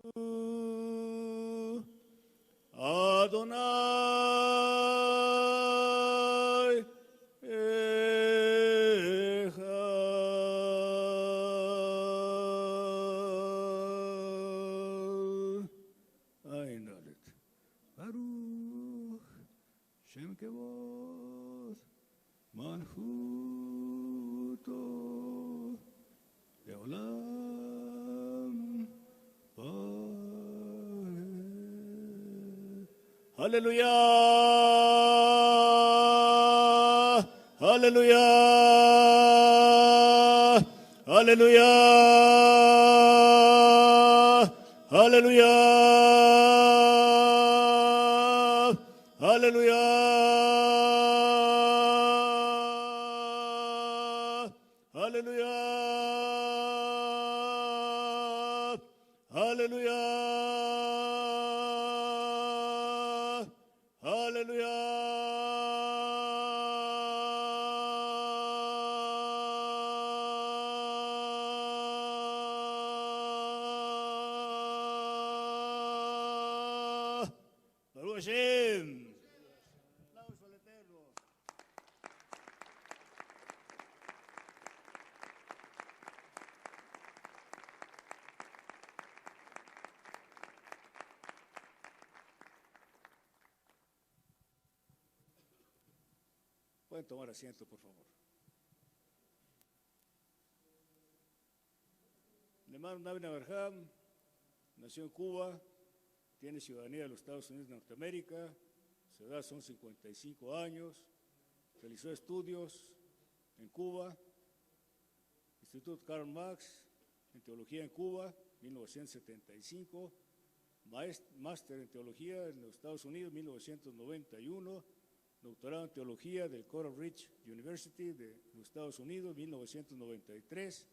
Adonai Echad. Ayin Dalet. Baruch Shem Kevod Malchuto Leolam Vaed. Hallelujah. Hallelujah. Hallelujah. Hallelujah. Hallelujah. Hallelujah. Hallelujah. Hallelujah. Baruch Hashem. Aplauso al Eterno. Pueden tomar asiento, por favor. El hermano David Abraham nació en Cuba, tiene ciudadanía de los Estados Unidos de Norteamérica, su edad son 55 años, realizó estudios en Cuba, Instituto Karl Marx en Teología en Cuba, 1975, máster en Teología en los Estados Unidos, 1991, doctorado en Teología del Coral Ridge University de los Estados Unidos, 1993,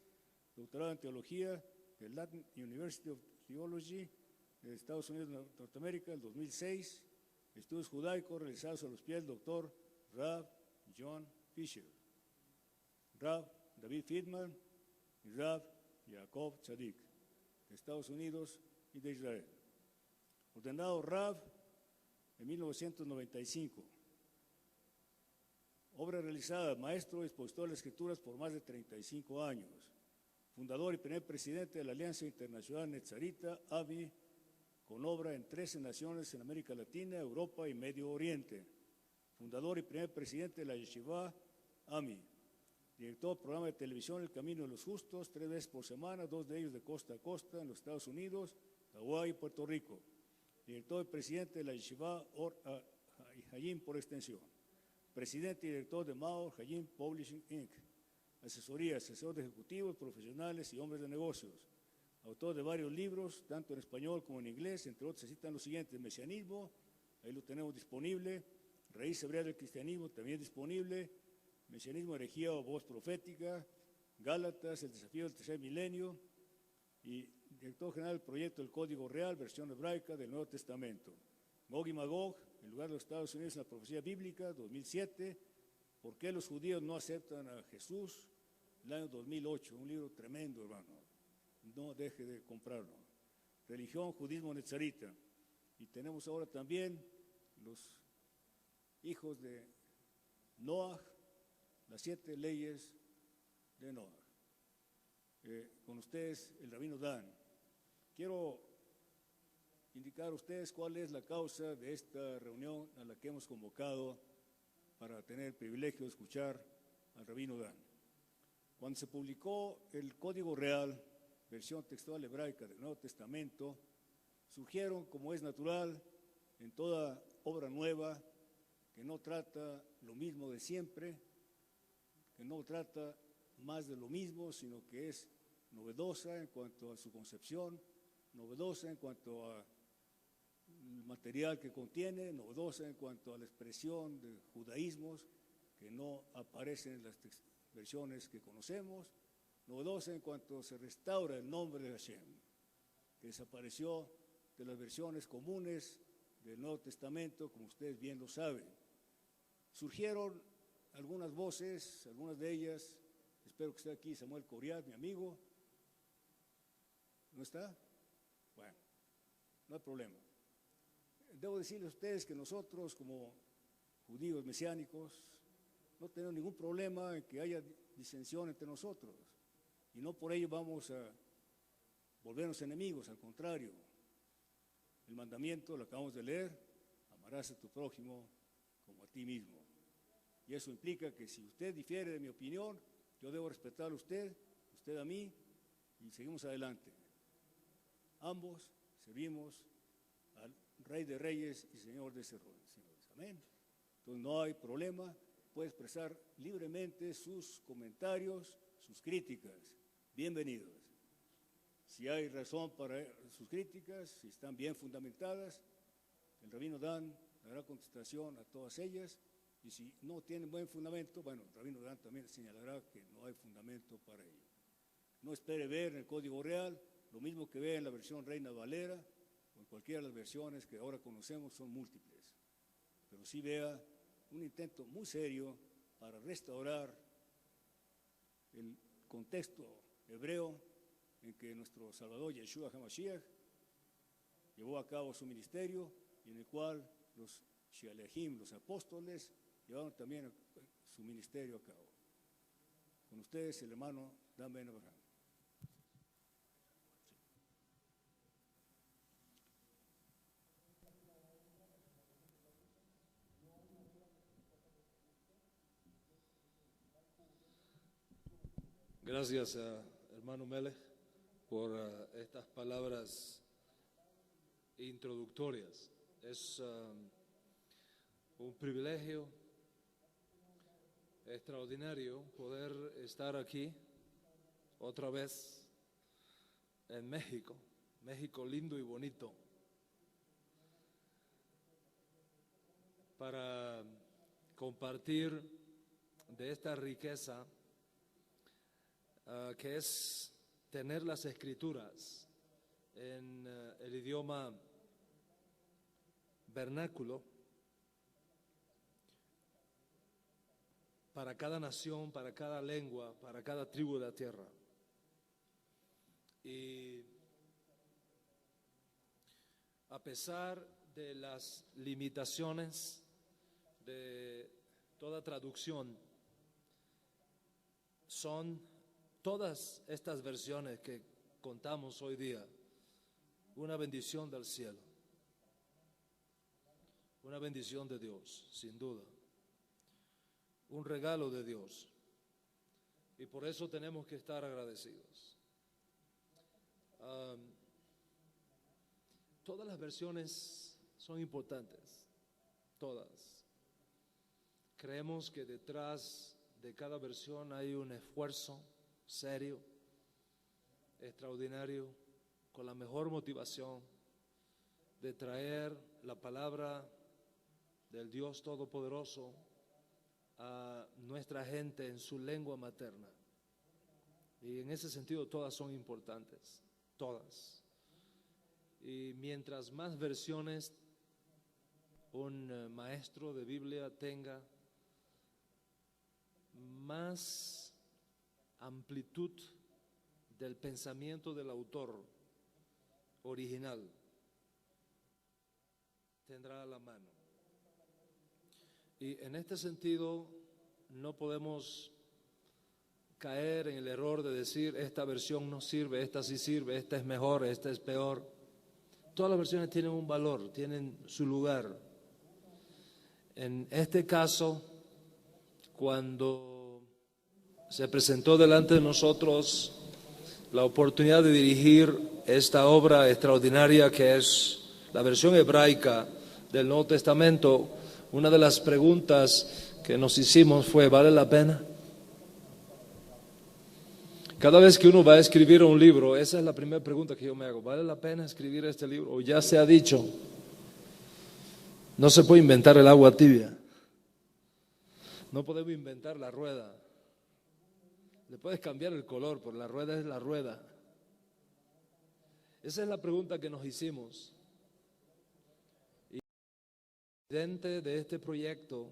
doctorado en Teología del Latin University of Theology de Estados Unidos de Norteamérica, el 2006, estudios judaicos realizados a los pies del doctor Rav John Fisher, Rav David Friedman y Rav Jacob Tzadik, de Estados Unidos y de Israel. Ordenado Rav en 1995. Obra realizada, maestro y expositor de las Escrituras por más de 35 años. Fundador y primer presidente de la Alianza Internacional Netzarita, AMI, con obra en 13 naciones en América Latina, Europa y Medio Oriente. Fundador y primer presidente de la Yeshiva, AMI. Director del programa de televisión El Camino de los Justos, 3 veces por semana, 2 de ellos de costa a costa en los Estados Unidos, Hawái y Puerto Rico. Director y presidente de la Yeshiva Or Hayim por extensión. Presidente y director de Mao Hayim Publishing Inc. Asesoría, asesor de ejecutivos, profesionales y hombres de negocios. Autor de varios libros, tanto en español como en inglés, entre otros se citan los siguientes: Mesianismo, ahí lo tenemos disponible. Raíz hebrea del cristianismo, también disponible. Mesianismo, herejía o voz profética. Gálatas, el desafío del tercer milenio. Y director general del proyecto del Código Real, versión hebraica del Nuevo Testamento. Gog y Magog, el lugar de los Estados Unidos en la profecía bíblica, 2007. ¿Por qué los judíos no aceptan a Jesús? El año 2008, un libro tremendo, hermano. No deje de comprarlo. Religión, judismo, netzarita. Y tenemos ahora también los hijos de Noah, las 7 leyes de Noah. Con ustedes, el rabino Dan. Quiero indicar a ustedes cuál es la causa de esta reunión a la que hemos convocado para tener el privilegio de escuchar al rabino Dan. Cuando se publicó el Código Real, versión textual hebraica del Nuevo Testamento, surgieron, como es natural, en toda obra nueva, que no trata lo mismo de siempre, que no trata más de lo mismo, sino que es novedosa en cuanto a su concepción, novedosa en cuanto a el material que contiene, novedosa en cuanto a la expresión de judaísmos que no aparecen en las versiones que conocemos, novedosa en cuanto se restaura el nombre de Hashem, que desapareció de las versiones comunes del Nuevo Testamento, como ustedes bien lo saben. Surgieron algunas voces, algunas de ellas, espero que esté aquí Samuel Coriat, mi amigo. ¿No está? Bueno, no hay problema. Debo decirles a ustedes que nosotros, como judíos mesiánicos, no tenemos ningún problema en que haya disensión entre nosotros, y no por ello vamos a volvernos enemigos, al contrario. El mandamiento, lo acabamos de leer, amarás a tu prójimo como a ti mismo. Y eso implica que si usted difiere de mi opinión, yo debo respetar a usted, usted a mí, y seguimos adelante. Ambos servimos al Rey de Reyes y Señor de Señores. Amén. Entonces no hay problema, puede expresar libremente sus comentarios, sus críticas. Bienvenidos. Si hay razón para sus críticas, si están bien fundamentadas, el rabino Dan dará contestación a todas ellas, y si no tienen buen fundamento, bueno, el rabino Dan también señalará que no hay fundamento para ello. No espere ver en el Código Real lo mismo que ve en la versión Reina Valera o en cualquiera de las versiones que ahora conocemos, son múltiples, pero sí vea un intento muy serio para restaurar el contexto hebreo en que nuestro Salvador Yeshua HaMashiach llevó a cabo su ministerio, y en el cual los Shialehim, los apóstoles, llevaron también su ministerio a cabo. Con ustedes el hermano Dan Ben Abraham. Gracias, hermano Melech, por estas palabras introductorias. Es un privilegio extraordinario poder estar aquí otra vez en México, México lindo y bonito, para compartir de esta riqueza que es tener las escrituras en el idioma vernáculo para cada nación, para cada lengua, para cada tribu de la tierra. Y a pesar de las limitaciones de toda traducción, son todas estas versiones que contamos hoy día una bendición del cielo, una bendición de Dios, sin duda, un regalo de Dios, y por eso tenemos que estar agradecidos. Todas las versiones son importantes, todas. Creemos que detrás de cada versión hay un esfuerzo serio, extraordinario, con la mejor motivación de traer la palabra del Dios Todopoderoso a nuestra gente en su lengua materna. Y en ese sentido todas son importantes, todas. Y mientras más versiones un maestro de Biblia tenga, más amplitud del pensamiento del autor original tendrá a la mano. Y en este sentido no podemos caer en el error de decir esta versión no sirve, esta sí sirve, esta es mejor, esta es peor. Todas las versiones tienen un valor, tienen su lugar. En este caso, cuando se presentó delante de nosotros la oportunidad de dirigir esta obra extraordinaria que es la versión hebraica del Nuevo Testamento, una de las preguntas que nos hicimos fue: ¿vale la pena? Cada vez que uno va a escribir un libro, esa es la primera pregunta que yo me hago: ¿vale la pena escribir este libro? O ya se ha dicho, no se puede inventar el agua tibia, no podemos inventar la rueda. Le puedes cambiar el color, pero la rueda es la rueda. Esa es la pregunta que nos hicimos. Y dentro de este proyecto,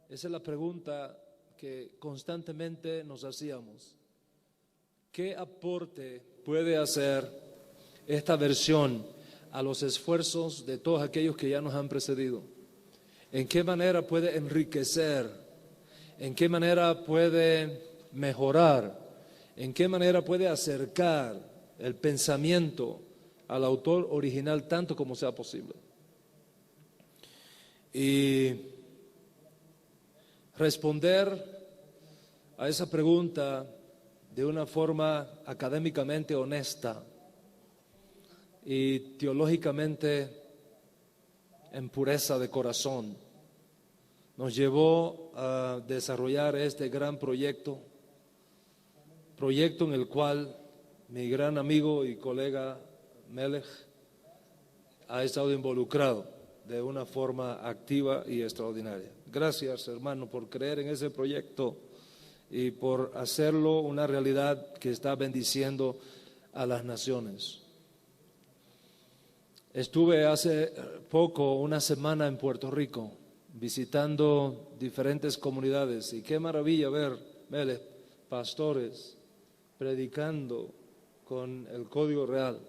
esa es la pregunta que constantemente nos hacíamos. ¿Qué aporte puede hacer esta versión a los esfuerzos de todos aquellos que ya nos han precedido? ¿En qué manera puede enriquecer? ¿En qué manera puede mejorar? ¿En qué manera puede acercar el pensamiento al autor original tanto como sea posible? Y responder a esa pregunta de una forma académicamente honesta y teológicamente en pureza de corazón nos llevó a desarrollar este gran proyecto en el cual mi gran amigo y colega Melech ha estado involucrado de una forma activa y extraordinaria. Gracias, hermano, por creer en ese proyecto y por hacerlo una realidad que está bendiciendo a las naciones. Estuve hace poco, una semana en Puerto Rico, visitando diferentes comunidades, y qué maravilla ver, Melech, pastores predicando con el Código Real,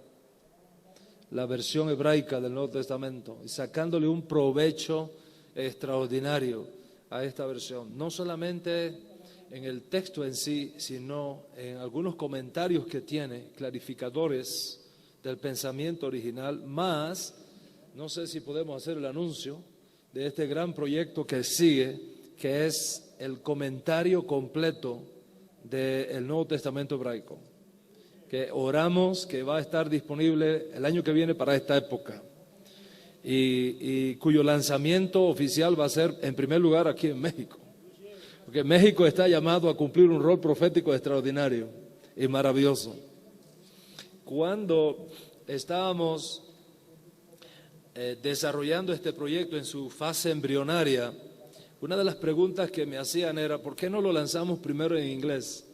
la versión hebraica del Nuevo Testamento, y sacándole un provecho extraordinario a esta versión, no solamente en el texto en sí, sino en algunos comentarios que tiene, clarificadores del pensamiento original, más, no sé si podemos hacer el anuncio de este gran proyecto que sigue, que es el comentario completo del Nuevo Testamento hebraico, que oramos que va a estar disponible el año que viene para esta época, y cuyo lanzamiento oficial va a ser en primer lugar aquí en México, porque México está llamado a cumplir un rol profético extraordinario y maravilloso. Cuando estábamos desarrollando este proyecto en su fase embrionaria, una de las preguntas que me hacían era, ¿por qué no lo lanzamos primero en inglés?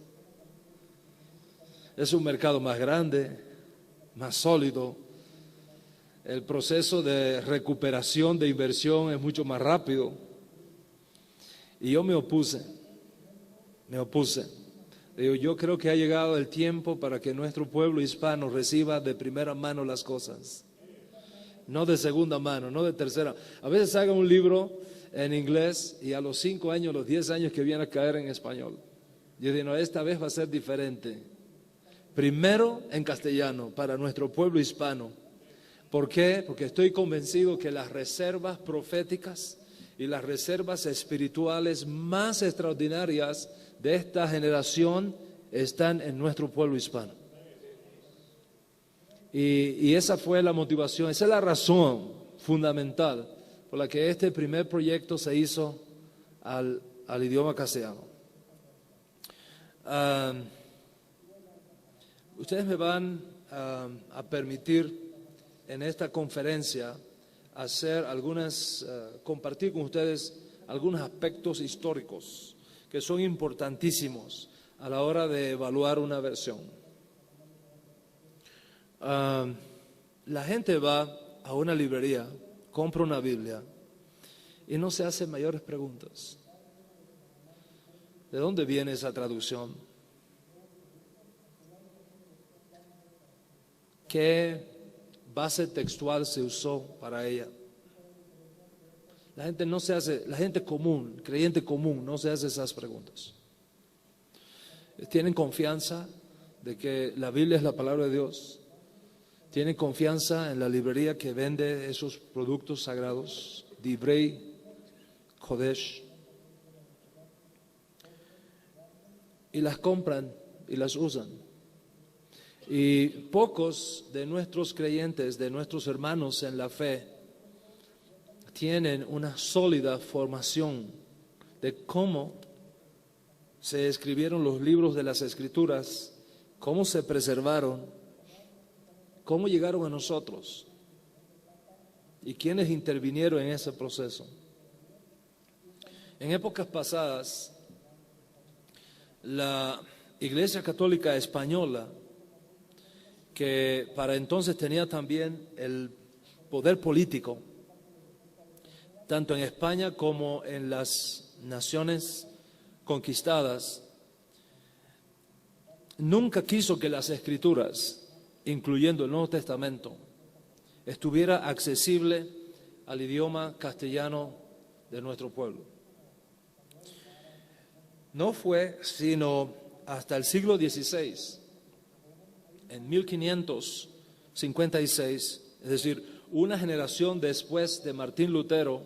Es un mercado más grande, más sólido, el proceso de recuperación de inversión es mucho más rápido. Y yo me opuse. Digo, yo creo que ha llegado el tiempo para que nuestro pueblo hispano reciba de primera mano las cosas, no de segunda mano, no de tercera. A veces haga un libro en inglés y a los 5 años, los 10 años que viene a caer en español. Yo digo, no, esta vez va a ser diferente. Primero en castellano para nuestro pueblo hispano. ¿Por qué? Porque estoy convencido que las reservas proféticas y las reservas espirituales más extraordinarias de esta generación están en nuestro pueblo hispano. Y esa fue la motivación, esa es la razón fundamental por la que este primer proyecto se hizo al idioma castellano. Ustedes me van a permitir en esta conferencia compartir con ustedes algunos aspectos históricos que son importantísimos a la hora de evaluar una versión. La gente va a una librería, compra una Biblia y no se hace mayores preguntas. ¿De dónde viene esa traducción? ¿Qué base textual se usó para ella? La gente común, creyente común, no se hace esas preguntas. Tienen confianza de que la Biblia es la palabra de Dios. Tienen confianza en la librería que vende esos productos sagrados, Divrei Kodesh, y las compran y las usan. Y pocos de nuestros creyentes, de nuestros hermanos en la fe, tienen una sólida formación de cómo se escribieron los libros de las Escrituras, cómo se preservaron, cómo llegaron a nosotros y quiénes intervinieron en ese proceso. En épocas pasadas, la Iglesia Católica Española, que para entonces tenía también el poder político, tanto en España como en las naciones conquistadas, nunca quiso que las Escrituras, incluyendo el Nuevo Testamento, estuviera accesible al idioma castellano de nuestro pueblo. No fue sino hasta el siglo XVI, en 1556, es decir, una generación después de Martín Lutero,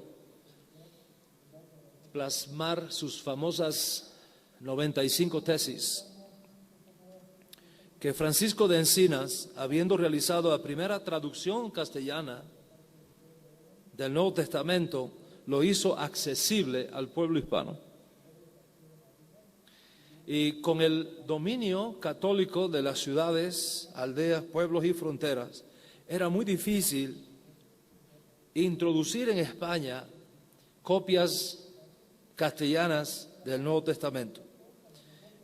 plasmar sus famosas 95 tesis, que Francisco de Encinas, habiendo realizado la primera traducción castellana del Nuevo Testamento, lo hizo accesible al pueblo hispano. Y con el dominio católico de las ciudades, aldeas, pueblos y fronteras, era muy difícil introducir en España copias castellanas del Nuevo Testamento.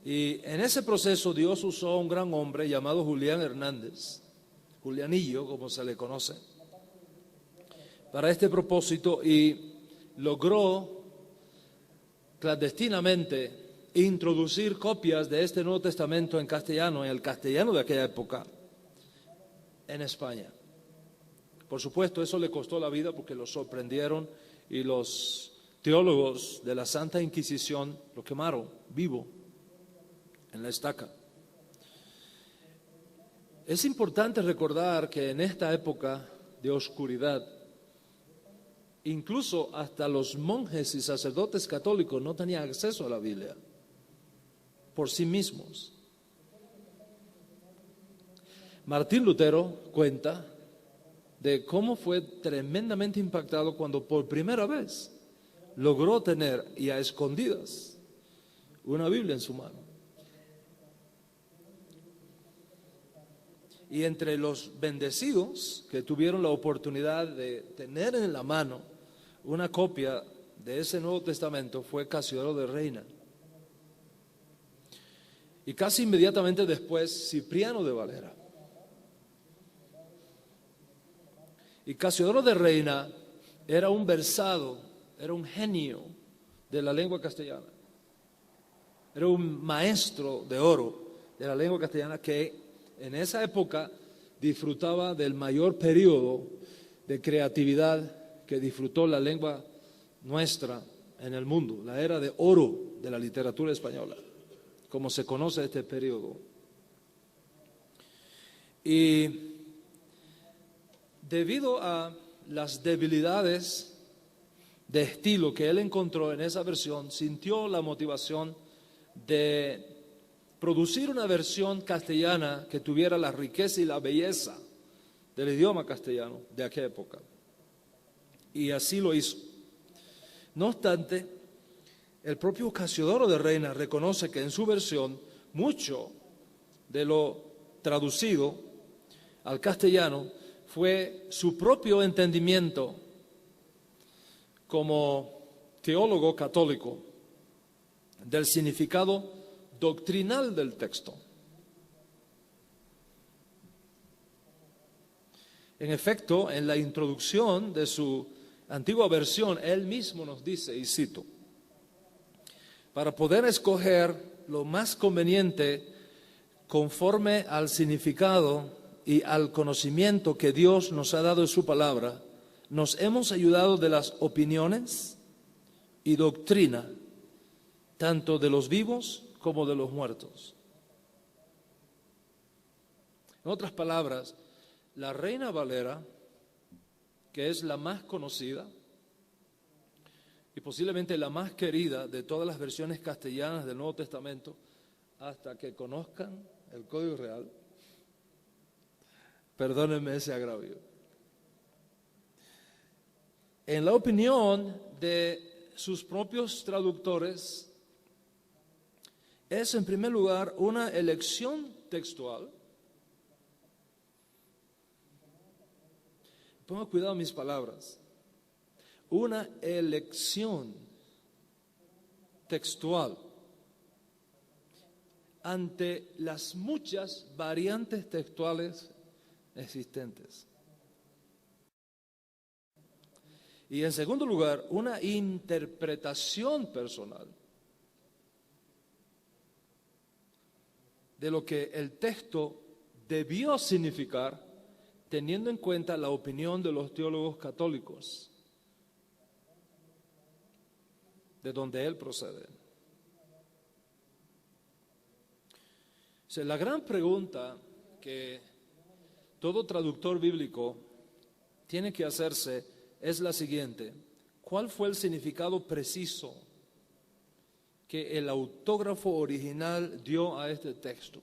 Y en ese proceso Dios usó a un gran hombre llamado Julián Hernández, Julianillo como se le conoce, para este propósito, y logró clandestinamente introducir copias de este Nuevo Testamento en castellano, en el castellano de aquella época, en España. Por supuesto, eso le costó la vida porque lo sorprendieron y los teólogos de la Santa Inquisición lo quemaron vivo en la estaca. Es importante recordar que en esta época de oscuridad, incluso hasta los monjes y sacerdotes católicos no tenían acceso a la Biblia por sí mismos. Martín Lutero cuenta de cómo fue tremendamente impactado cuando por primera vez logró tener, y a escondidas, una Biblia en su mano. Y entre los bendecidos que tuvieron la oportunidad de tener en la mano una copia de ese Nuevo Testamento fue Casiodoro de Reina. Y casi inmediatamente después, Cipriano de Valera. Y Casiodoro de Reina era un versado, era un genio de la lengua castellana. Era un maestro de oro de la lengua castellana que en esa época disfrutaba del mayor periodo de creatividad que disfrutó la lengua nuestra en el mundo, la era de oro de la literatura española, como se conoce este periodo. Y debido a las debilidades de estilo que él encontró en esa versión, sintió la motivación de producir una versión castellana que tuviera la riqueza y la belleza del idioma castellano de aquella época. Y así lo hizo. No obstante, el propio Casiodoro de Reina reconoce que en su versión mucho de lo traducido al castellano fue su propio entendimiento como teólogo católico del significado doctrinal del texto. En efecto, en la introducción de su antigua versión, él mismo nos dice, y cito, para poder escoger lo más conveniente conforme al significado y al conocimiento que Dios nos ha dado en su palabra, nos hemos ayudado de las opiniones y doctrina, tanto de los vivos como de los muertos. En otras palabras, la Reina Valera, que es la más conocida y posiblemente la más querida de todas las versiones castellanas del Nuevo Testamento, hasta que conozcan el Código Real, perdónenme ese agravio. En la opinión de sus propios traductores, es en primer lugar una elección textual. Ponga cuidado en mis palabras. Una elección textual ante las muchas variantes textuales existentes. Y en segundo lugar, una interpretación personal de lo que el texto debió significar teniendo en cuenta la opinión de los teólogos católicos, de donde él procede. O sea, la gran pregunta que todo traductor bíblico tiene que hacerse es la siguiente: ¿cuál fue el significado preciso que el autógrafo original dio a este texto?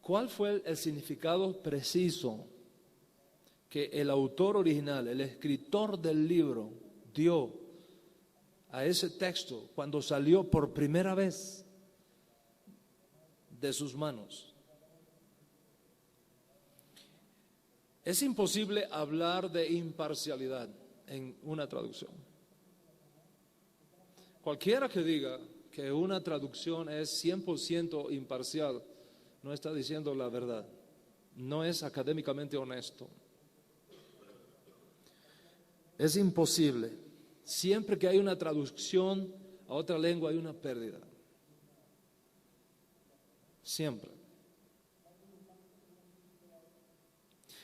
¿Cuál fue el significado preciso que el autor original, el escritor del libro, dio a ese texto cuando salió por primera vez de sus manos? Es imposible hablar de imparcialidad en una traducción. Cualquiera que diga que una traducción es 100% imparcial no está diciendo la verdad, no es académicamente honesto. Es imposible. Siempre que hay una traducción a otra lengua hay una pérdida. Siempre.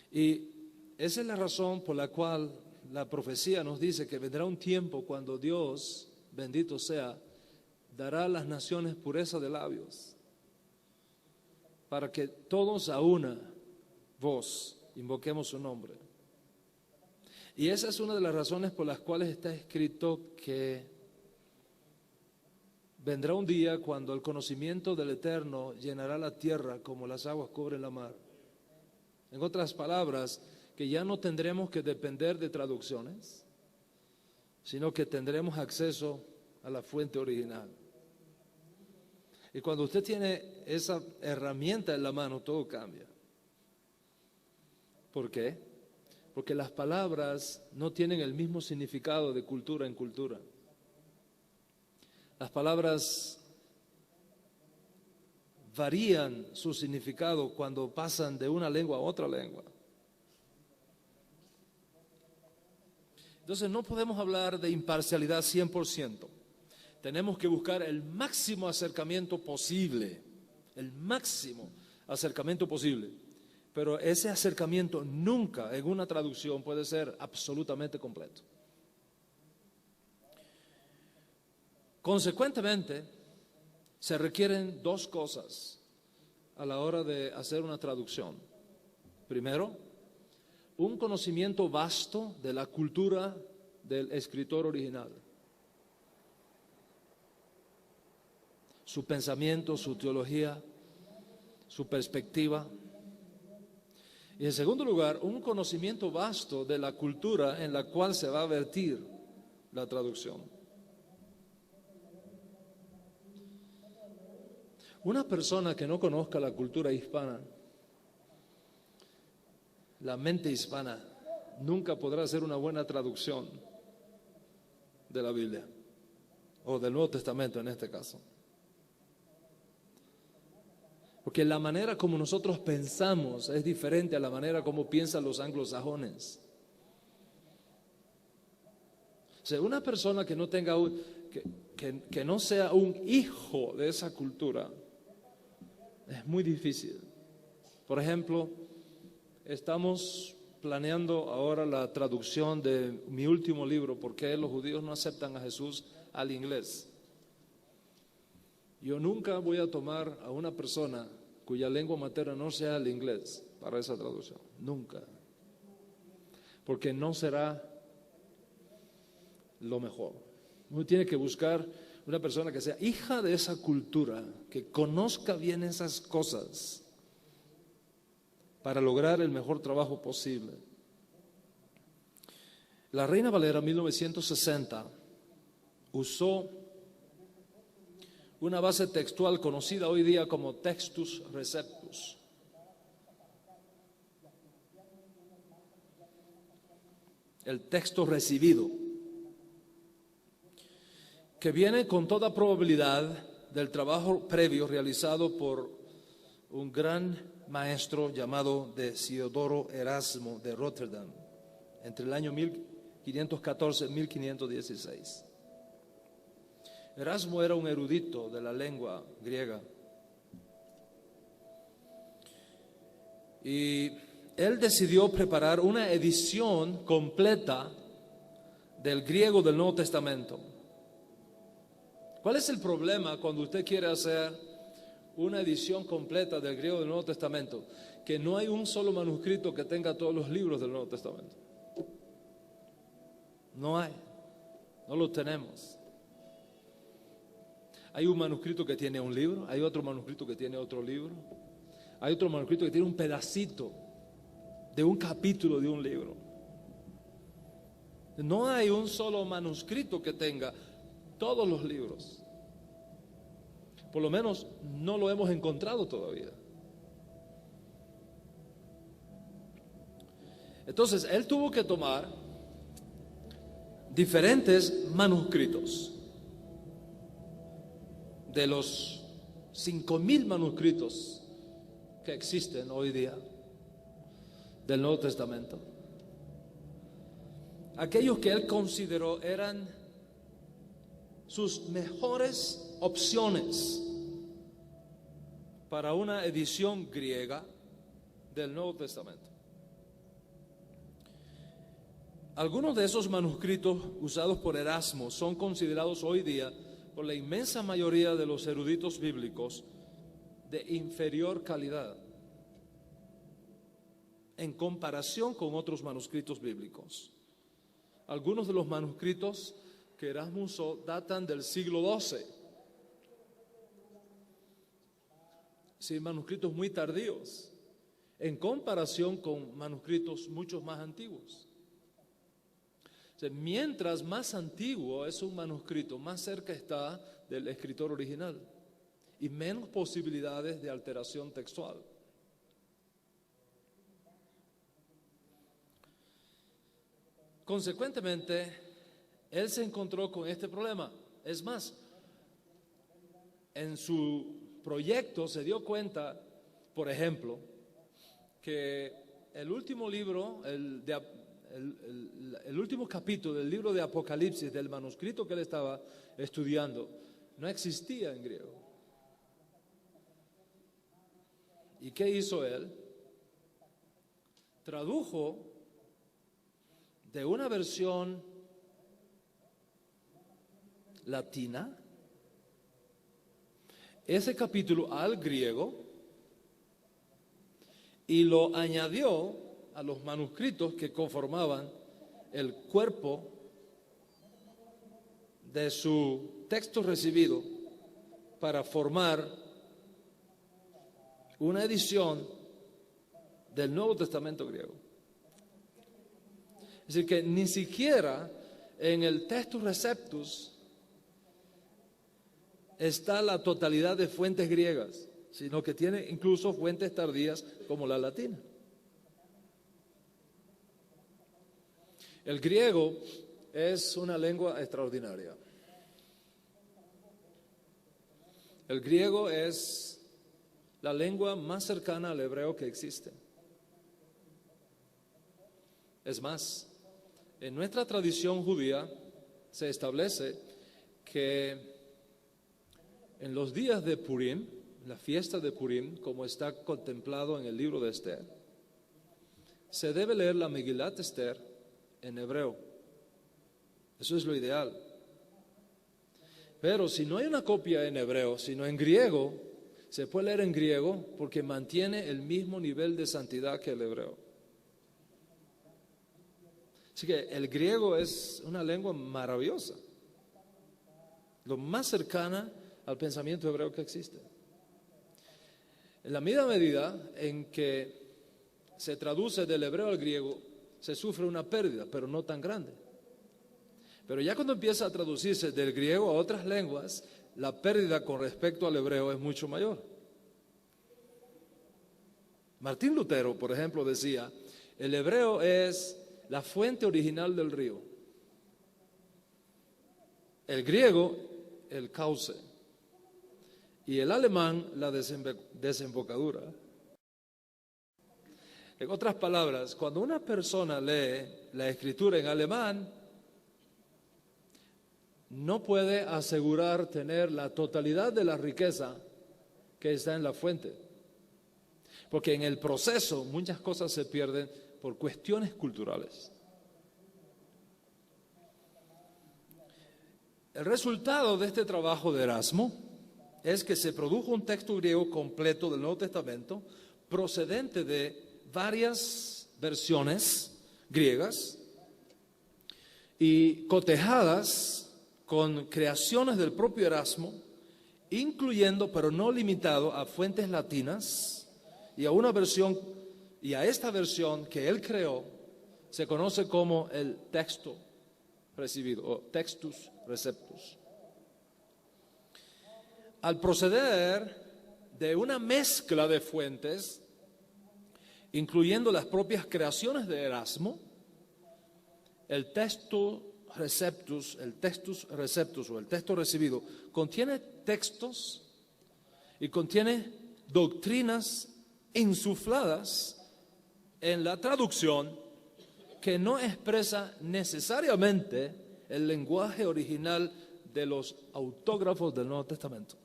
Y esa es la razón por la cual la profecía nos dice que vendrá un tiempo cuando Dios, bendito sea, dará a las naciones pureza de labios, para que todos a una voz invoquemos su nombre. Y esa es una de las razones por las cuales está escrito que vendrá un día cuando el conocimiento del Eterno llenará la tierra como las aguas cubren la mar. En otras palabras, que ya no tendremos que depender de traducciones, sino que tendremos acceso a la fuente original. Y cuando usted tiene esa herramienta en la mano, todo cambia. ¿Por qué? Porque las palabras no tienen el mismo significado de cultura en cultura. Las palabras varían su significado cuando pasan de una lengua a otra lengua. Entonces no podemos hablar de imparcialidad 100%. Tenemos que buscar el máximo acercamiento posible, el máximo acercamiento posible. Pero ese acercamiento nunca en una traducción puede ser absolutamente completo. Consecuentemente, se requieren dos cosas a la hora de hacer una traducción. Primero, un conocimiento vasto de la cultura del escritor original. Su pensamiento, su teología, su perspectiva. Y en segundo lugar, un conocimiento vasto de la cultura en la cual se va a vertir la traducción. Una persona que no conozca la cultura hispana, la mente hispana, nunca podrá hacer una buena traducción de la Biblia, o del Nuevo Testamento en este caso. Porque la manera como nosotros pensamos es diferente a la manera como piensan los anglosajones. O sea, una persona que no tenga que no sea un hijo de esa cultura es muy difícil. Por ejemplo, estamos planeando ahora la traducción de mi último libro, ¿Por qué los judíos no aceptan a Jesús?, al inglés. Yo nunca voy a tomar a una persona cuya lengua materna no sea el inglés para esa traducción. Nunca. Porque no será lo mejor. Uno tiene que buscar una persona que sea hija de esa cultura, que conozca bien esas cosas para lograr el mejor trabajo posible. La Reina Valera 1960 usó una base textual conocida hoy día como Textus Receptus. El texto recibido, que viene con toda probabilidad del trabajo previo realizado por un gran maestro llamado Desiodoro Erasmo de Rotterdam entre el año 1514 y 1516. Erasmo era un erudito de la lengua griega Y él decidió preparar una edición completa del griego del Nuevo Testamento. ¿Cuál es el problema cuando usted quiere hacer una edición completa del griego del Nuevo Testamento? Que no hay un solo manuscrito que tenga todos los libros del Nuevo Testamento. No hay, no lo tenemos. Hay un manuscrito que tiene un libro, hay otro manuscrito que tiene otro libro, hay otro manuscrito que tiene un pedacito de un capítulo de un libro. No hay un solo manuscrito que tenga todos los libros. Por lo menos no lo hemos encontrado todavía. Entonces, él tuvo que tomar diferentes manuscritos. De los 5,000 manuscritos que existen hoy día del Nuevo Testamento, aquellos que él consideró eran sus mejores opciones para una edición griega del Nuevo Testamento. Algunos de esos manuscritos usados por Erasmo son considerados hoy día por la inmensa mayoría de los eruditos bíblicos de inferior calidad en comparación con otros manuscritos bíblicos. Algunos de los manuscritos que Erasmo usó datan del siglo XII. Sí, manuscritos muy tardíos en comparación con manuscritos mucho más antiguos. Mientras más antiguo es un manuscrito, más cerca está del escritor original y menos posibilidades de alteración textual. Consecuentemente, él se encontró con este problema. Es más, en su proyecto se dio cuenta, por ejemplo, que el último libro, el último capítulo del libro de Apocalipsis, del manuscrito que él estaba estudiando, no existía en griego. ¿Y qué hizo él? Tradujo de una versión latina ese capítulo al griego y lo añadió a los manuscritos que conformaban el cuerpo de su texto recibido para formar una edición del Nuevo Testamento griego. Es decir, que ni siquiera en el Textus Receptus está la totalidad de fuentes griegas, sino que tiene incluso fuentes tardías como la latina. El griego es una lengua extraordinaria. El griego es la lengua más cercana al hebreo que existe. Es más, en nuestra tradición judía se establece que en los días de Purim, la fiesta de Purim, como está contemplado en el libro de Esther, se debe leer la Megilat Esther en hebreo. Eso es lo ideal. Pero si no hay una copia en hebreo, sino en griego, se puede leer en griego porque mantiene el mismo nivel de santidad que el hebreo. Así que el griego es una lengua maravillosa, lo más cercana al pensamiento hebreo que existe. En la misma medida en que se traduce del hebreo al griego, se sufre una pérdida, pero no tan grande. Pero ya cuando empieza a traducirse del griego a otras lenguas, la pérdida con respecto al hebreo es mucho mayor. Martín Lutero, por ejemplo, decía, el hebreo es la fuente original del río. El griego, el cauce. Y el alemán, la desembocadura. En otras palabras, cuando una persona lee la escritura en alemán, no puede asegurar tener la totalidad de la riqueza que está en la fuente. porque en el proceso muchas cosas se pierden por cuestiones culturales. El resultado de este trabajo de Erasmo es que se produjo un texto griego completo del Nuevo Testamento procedente de varias versiones griegas y cotejadas con creaciones del propio Erasmo, incluyendo, pero no limitado, a fuentes latinas y a una versión, y a esta versión que él creó se conoce como el texto recibido o textus receptus. Al proceder de una mezcla de fuentes, incluyendo las propias creaciones de Erasmo, el textus receptus o el texto recibido contiene textos y contiene doctrinas insufladas en la traducción que no expresa necesariamente el lenguaje original de los autógrafos del Nuevo Testamento.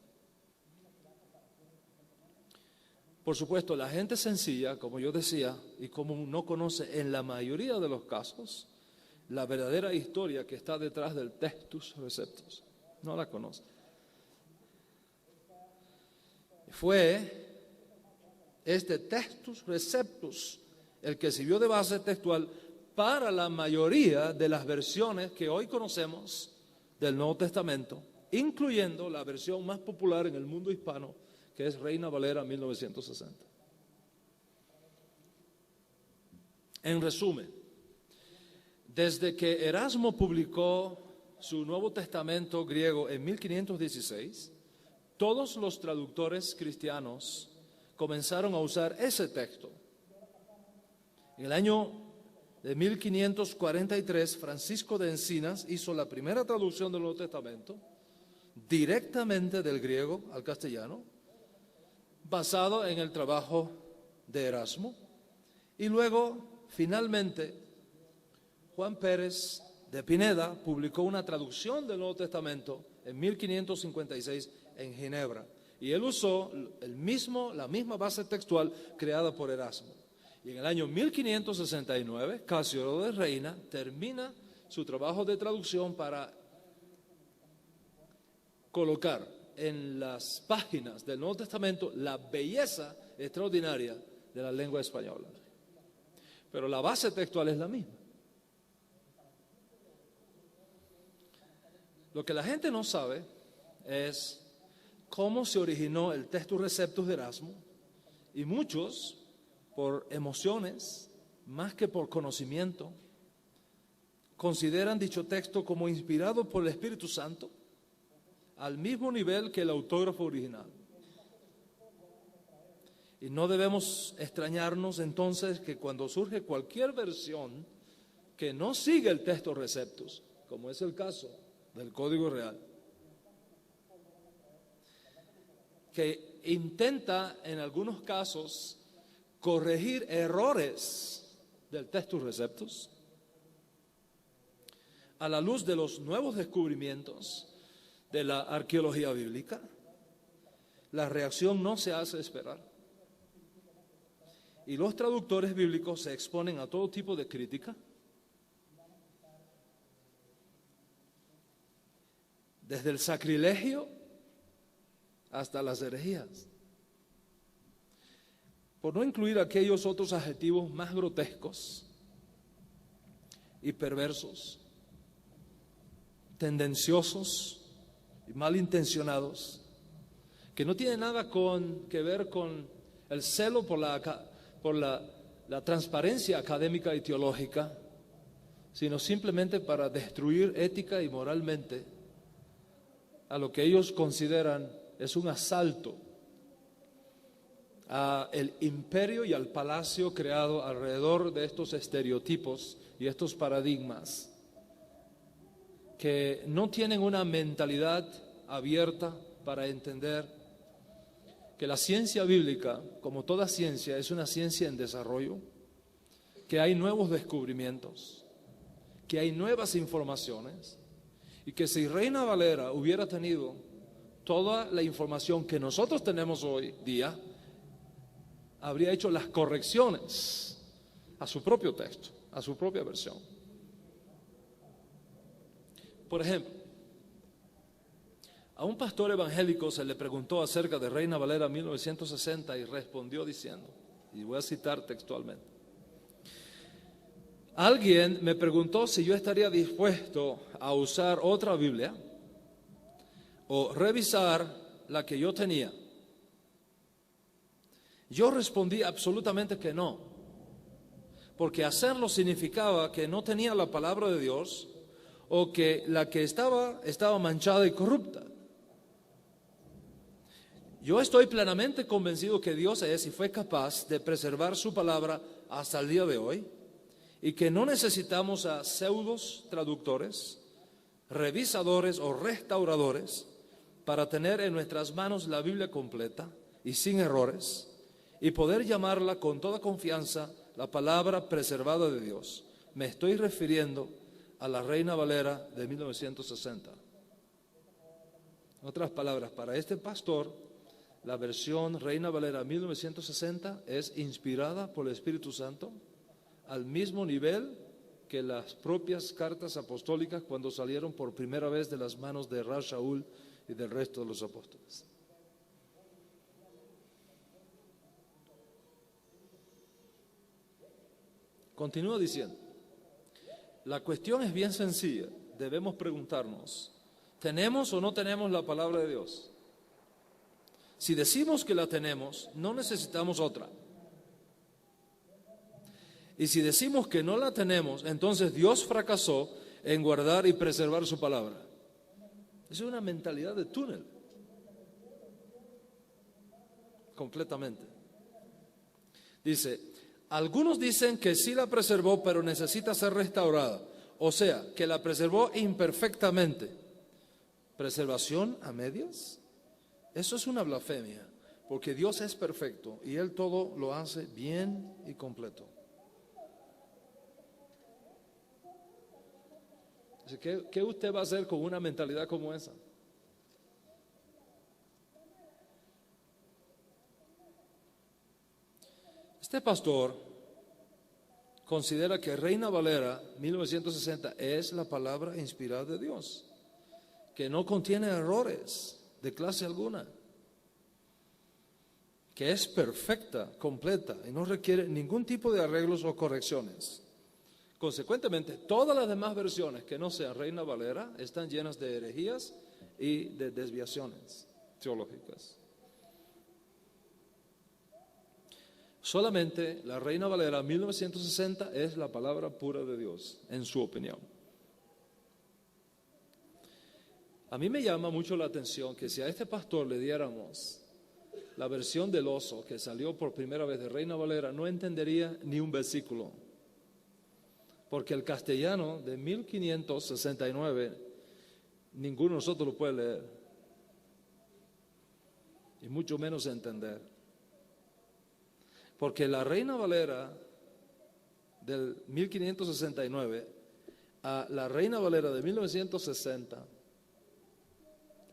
Por supuesto, la gente sencilla, como yo decía, y como no conoce en la mayoría de los casos la verdadera historia que está detrás del textus receptus, no la conoce. Fue este textus receptus el que sirvió de base textual para la mayoría de las versiones que hoy conocemos del Nuevo Testamento, incluyendo la versión más popular en el mundo hispano, que es Reina Valera 1960. En resumen, desde que Erasmo publicó su Nuevo Testamento griego en 1516, todos los traductores cristianos comenzaron a usar ese texto. En el año de 1543, Francisco de Encinas hizo la primera traducción del Nuevo Testamento directamente del griego al castellano, basado en el trabajo de Erasmo. Y luego, finalmente, Juan Pérez de Pineda publicó una traducción del Nuevo Testamento en 1556 en Ginebra. Y él usó la misma base textual creada por Erasmo. Y en el año 1569, Casiodoro de Reina termina su trabajo de traducción para colocar en las páginas del Nuevo Testamento la belleza extraordinaria de la lengua española. Pero la base textual es la misma. Lo que la gente no sabe es cómo se originó el textus receptus de Erasmo, y muchos, por emociones más que por conocimiento, consideran dicho texto como inspirado por el Espíritu Santo al mismo nivel que el autógrafo original. Y no debemos extrañarnos entonces que cuando surge cualquier versión que no sigue el texto receptus, como es el caso del Código Real, que intenta en algunos casos corregir errores del textus receptus, a la luz de los nuevos descubrimientos de la arqueología bíblica, la reacción no se hace esperar. Y los traductores bíblicos se exponen a todo tipo de crítica, desde el sacrilegio hasta las herejías, por no incluir aquellos otros adjetivos más grotescos y perversos, tendenciosos y malintencionados, que no tienen nada que ver con el celo por la transparencia académica y teológica, sino simplemente para destruir ética y moralmente a lo que ellos consideran es un asalto al imperio y al palacio creado alrededor de estos estereotipos y estos paradigmas que no tienen una mentalidad abierta para entender que la ciencia bíblica, como toda ciencia, es una ciencia en desarrollo, que hay nuevos descubrimientos, que hay nuevas informaciones, y que si Reina Valera hubiera tenido toda la información que nosotros tenemos hoy día, habría hecho las correcciones a su propio texto, a su propia versión. Por ejemplo, a un pastor evangélico se le preguntó acerca de Reina Valera 1960 y respondió diciendo, y voy a citar textualmente: alguien me preguntó si yo estaría dispuesto a usar otra Biblia o revisar la que yo tenía. Yo respondí absolutamente que no, porque hacerlo significaba que no tenía la palabra de Dios o que la que estaba manchada y corrupta. Yo estoy plenamente convencido que Dios es y fue capaz de preservar su palabra hasta el día de hoy y que no necesitamos a pseudos traductores, revisadores o restauradores para tener en nuestras manos la Biblia completa y sin errores y poder llamarla con toda confianza la palabra preservada de Dios. Me estoy refiriendo a la Reina Valera de 1960. En otras palabras, para este pastor, la versión Reina Valera 1960 es inspirada por el Espíritu Santo al mismo nivel que las propias cartas apostólicas cuando salieron por primera vez de las manos de Ras Shaul y del resto de los apóstoles. Continúa diciendo, la cuestión es bien sencilla, debemos preguntarnos, ¿tenemos o no tenemos la palabra de Dios? Si decimos que la tenemos, no necesitamos otra. Y si decimos que no la tenemos, entonces Dios fracasó en guardar y preservar su palabra. Es una mentalidad de túnel. Completamente. Dice, algunos dicen que sí la preservó, pero necesita ser restaurada. O sea, que la preservó imperfectamente. ¿Preservación a medias? Eso es una blasfemia, porque Dios es perfecto y Él todo lo hace bien y completo. ¿Qué usted va a hacer con una mentalidad como esa? Este pastor considera que Reina Valera 1960 es la palabra inspirada de Dios, que no contiene errores de clase alguna, que es perfecta, completa y no requiere ningún tipo de arreglos o correcciones. Consecuentemente, todas las demás versiones que no sean Reina Valera están llenas de herejías y de desviaciones teológicas. Solamente la Reina Valera 1960 es la palabra pura de Dios, en su opinión. A mí me llama mucho la atención que si a este pastor le diéramos la versión del oso que salió por primera vez de Reina Valera, no entendería ni un versículo. Porque el castellano de 1569, ninguno de nosotros lo puede leer. Y mucho menos entender. Porque la Reina Valera del 1569 a la Reina Valera de 1960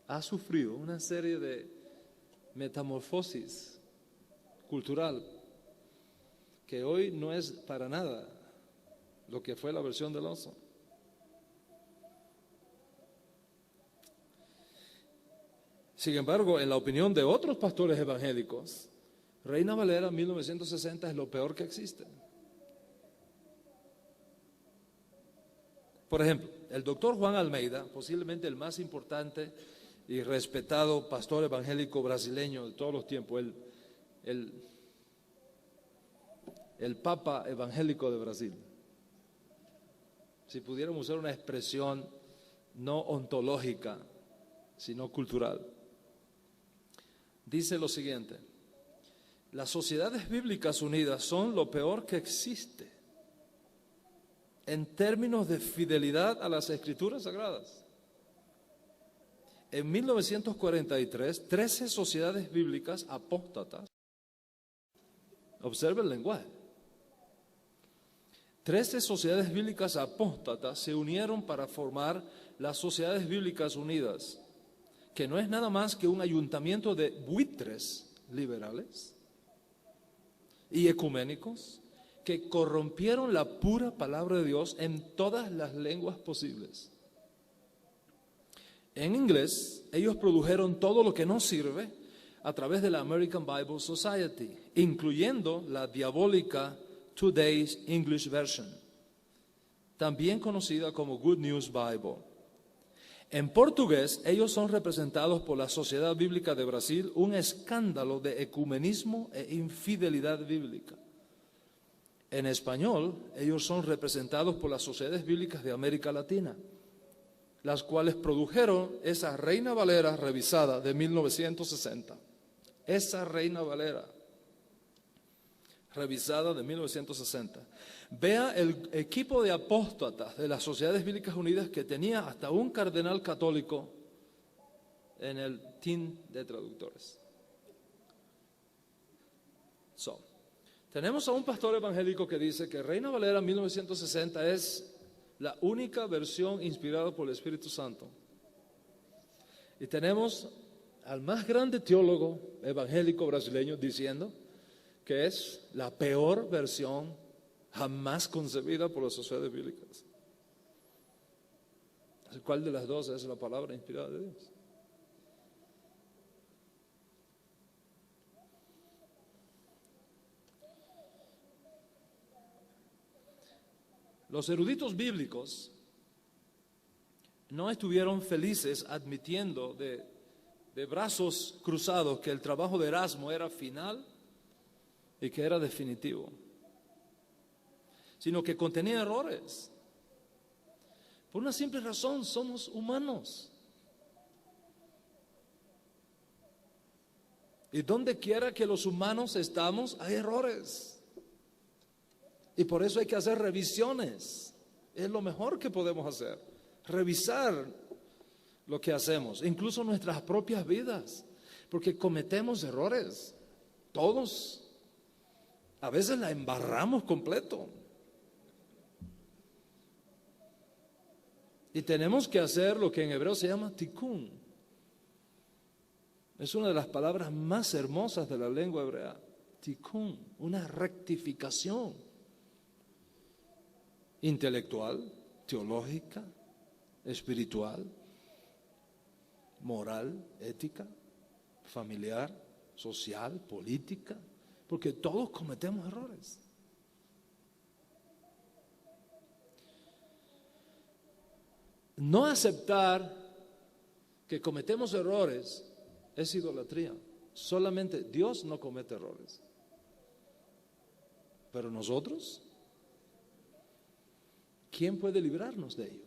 ha sufrido una serie de metamorfosis cultural que hoy no es para nada lo que fue la versión del oso. Sin embargo, en la opinión de otros pastores evangélicos, Reina Valera 1960 es lo peor que existe. Por ejemplo, el doctor Juan Almeida, posiblemente el más importante y respetado pastor evangélico brasileño de todos los tiempos, el Papa evangélico de Brasil. Si pudiéramos usar una expresión no ontológica, sino cultural. Dice lo siguiente: las sociedades bíblicas unidas son lo peor que existe en términos de fidelidad a las Escrituras Sagradas. En 1943, 13 sociedades bíblicas apóstatas, observe el lenguaje, 13 sociedades bíblicas apóstatas se unieron para formar las Sociedades Bíblicas Unidas, que no es nada más que un ayuntamiento de buitres liberales, y ecuménicos que corrompieron la pura palabra de Dios en todas las lenguas posibles. En inglés, ellos produjeron todo lo que no sirve a través de la American Bible Society, incluyendo la diabólica Today's English Version, también conocida como Good News Bible. En portugués, ellos son representados por la Sociedad Bíblica de Brasil, un escándalo de ecumenismo e infidelidad bíblica. En español, ellos son representados por las Sociedades Bíblicas de América Latina, las cuales produjeron esa Reina Valera revisada de 1960. Esa Reina Valera revisada de 1960. Vea el equipo de apóstatas de las Sociedades Bíblicas Unidas que tenía hasta un cardenal católico en el team de traductores. Tenemos a un pastor evangélico que dice que Reina Valera 1960 es la única versión inspirada por el Espíritu Santo. Y tenemos al más grande teólogo evangélico brasileño diciendo que es la peor versión jamás concebida por las sociedades bíblicas. ¿Cuál de las dos es la palabra inspirada de Dios? Los eruditos bíblicos no estuvieron felices admitiendo de brazos cruzados que el trabajo de Erasmo era final y que era definitivo, sino que contenía errores. Por una simple razón, somos humanos. Y donde quiera que los humanos estamos, hay errores. Y por eso hay que hacer revisiones. Es lo mejor que podemos hacer. Revisar lo que hacemos, incluso nuestras propias vidas, porque cometemos errores. Todos. A veces la embarramos completo. Y tenemos que hacer lo que en hebreo se llama tikkun. Es una de las palabras más hermosas de la lengua hebrea. Tikkun, una rectificación intelectual, teológica, espiritual, moral, ética, familiar, social, política, porque todos cometemos errores. No aceptar que cometemos errores es idolatría. Solamente Dios no comete errores. Pero nosotros, ¿quién puede librarnos de ello?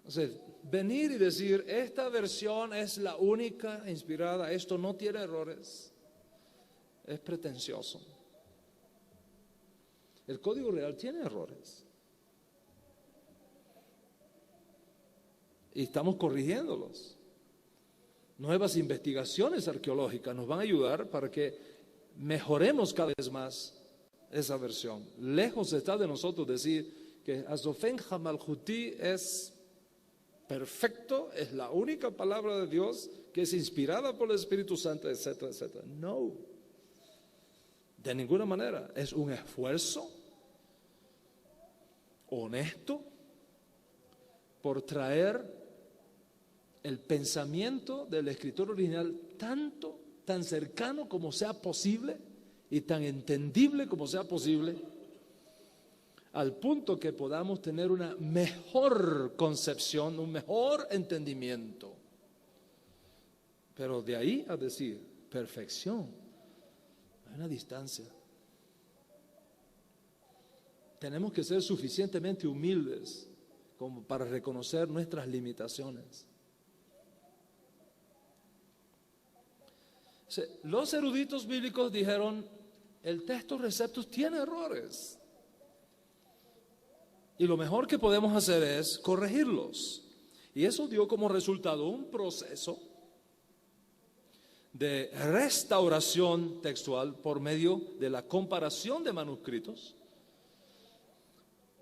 O sea, venir y decir, esta versión es la única inspirada, esto no tiene errores, es pretencioso. El Código Real tiene errores. Y estamos corrigiéndolos. Nuevas investigaciones arqueológicas nos van a ayudar para que mejoremos cada vez más esa versión. Lejos está de nosotros decir que Azofen Hamalhuti es perfecto, es la única palabra de Dios que es inspirada por el Espíritu Santo, etcétera, etcétera. No, de ninguna manera. Es un esfuerzo honesto por traer el pensamiento del escritor original tan cercano como sea posible y tan entendible como sea posible, al punto que podamos tener una mejor concepción, un mejor entendimiento. Pero de ahí a decir perfección, hay una distancia. Tenemos que ser suficientemente humildes como para reconocer nuestras limitaciones. Los eruditos bíblicos dijeron, el texto Receptus tiene errores. Y lo mejor que podemos hacer es corregirlos. Y eso dio como resultado un proceso de restauración textual por medio de la comparación de manuscritos,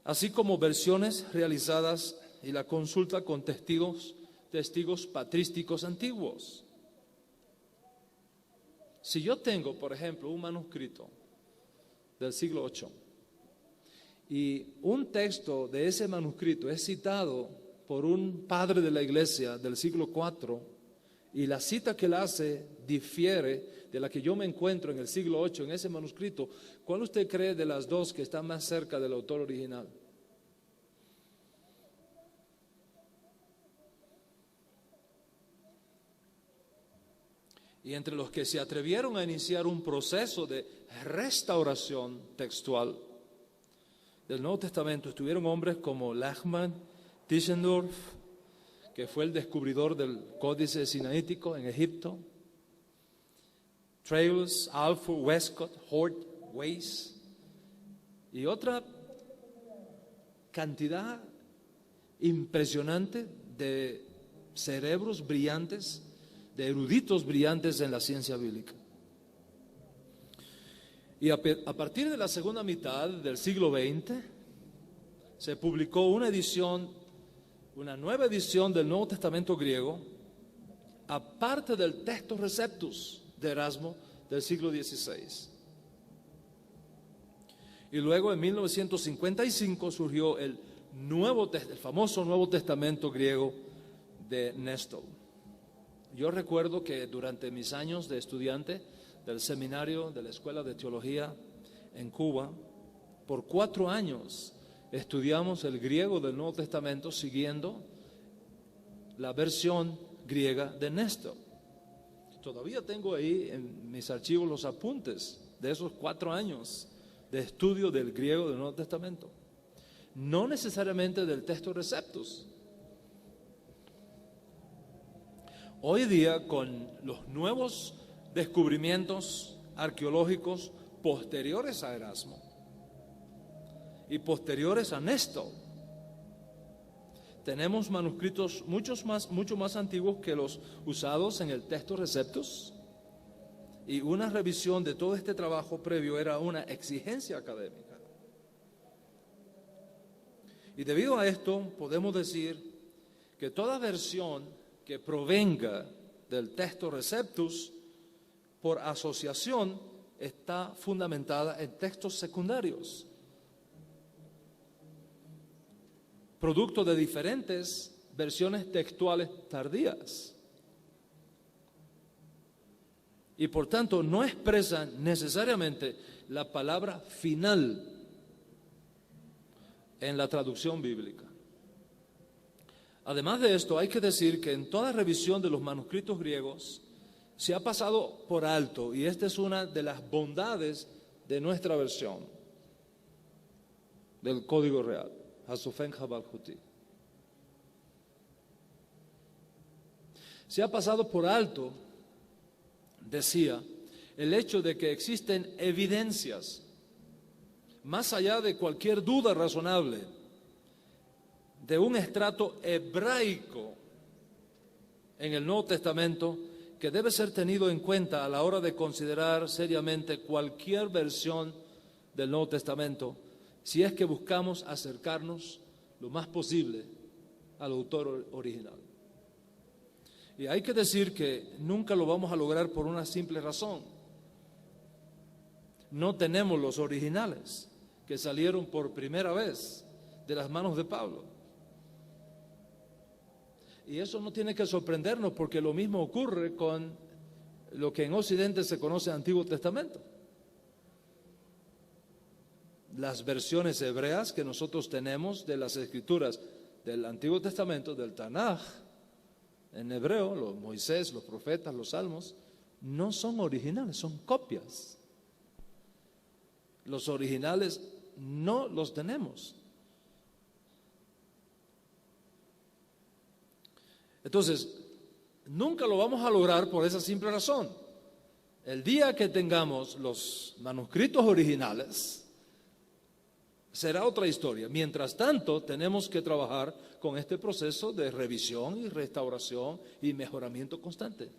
así como versiones realizadas y la consulta con testigos patrísticos antiguos. Si yo tengo, por ejemplo, un manuscrito del siglo VIII y un texto de ese manuscrito es citado por un padre de la iglesia del siglo IV y la cita que él hace difiere de la que yo me encuentro en el siglo VIII en ese manuscrito, ¿cuál usted cree de las dos que está más cerca del autor original? Y entre los que se atrevieron a iniciar un proceso de restauración textual del Nuevo Testamento estuvieron hombres como Lachmann, Tischendorf, que fue el descubridor del Códice Sinaítico en Egipto, Trailus, Alford, Westcott, Hort, Weiss, y otra cantidad impresionante de cerebros brillantes, de eruditos brillantes en la ciencia bíblica. Y a partir de la segunda mitad del siglo XX, se publicó una nueva edición del Nuevo Testamento griego, aparte del Textus Receptus de Erasmo del siglo XVI. Y luego en 1955 surgió el famoso Nuevo Testamento griego de Néstor. Yo recuerdo que durante mis años de estudiante del seminario de la Escuela de Teología en Cuba, por 4 años estudiamos el griego del Nuevo Testamento siguiendo la versión griega de Néstor. Todavía tengo ahí en mis archivos los apuntes de esos 4 años de estudio del griego del Nuevo Testamento. No necesariamente del Textus Receptus. Hoy día, con los nuevos descubrimientos arqueológicos posteriores a Erasmo y posteriores a Néstor, tenemos manuscritos mucho más antiguos que los usados en el Textus Receptus, y una revisión de todo este trabajo previo era una exigencia académica. Y debido a esto podemos decir que toda versión que provenga del Textus Receptus por asociación está fundamentada en textos secundarios, producto de diferentes versiones textuales tardías, y por tanto no expresan necesariamente la palabra final en la traducción bíblica. Además de esto, hay que decir que en toda revisión de los manuscritos griegos se ha pasado por alto, y esta es una de las bondades de nuestra versión del Código Real, Hasofen Jabaljuti. Se ha pasado por alto, decía, el hecho de que existen evidencias, más allá de cualquier duda razonable, de un estrato hebraico en el Nuevo Testamento que debe ser tenido en cuenta a la hora de considerar seriamente cualquier versión del Nuevo Testamento, si es que buscamos acercarnos lo más posible al autor original. Y hay que decir que nunca lo vamos a lograr por una simple razón. No tenemos los originales que salieron por primera vez de las manos de Pablo. Y eso no tiene que sorprendernos, porque lo mismo ocurre con lo que en Occidente se conoce Antiguo Testamento. Las versiones hebreas que nosotros tenemos de las escrituras del Antiguo Testamento, del Tanaj, en hebreo, los Moisés, los profetas, los salmos, no son originales, son copias. Los originales no los tenemos. Entonces, nunca lo vamos a lograr por esa simple razón. El día que tengamos los manuscritos originales, será otra historia. Mientras tanto, tenemos que trabajar con este proceso de revisión y restauración y mejoramiento constante.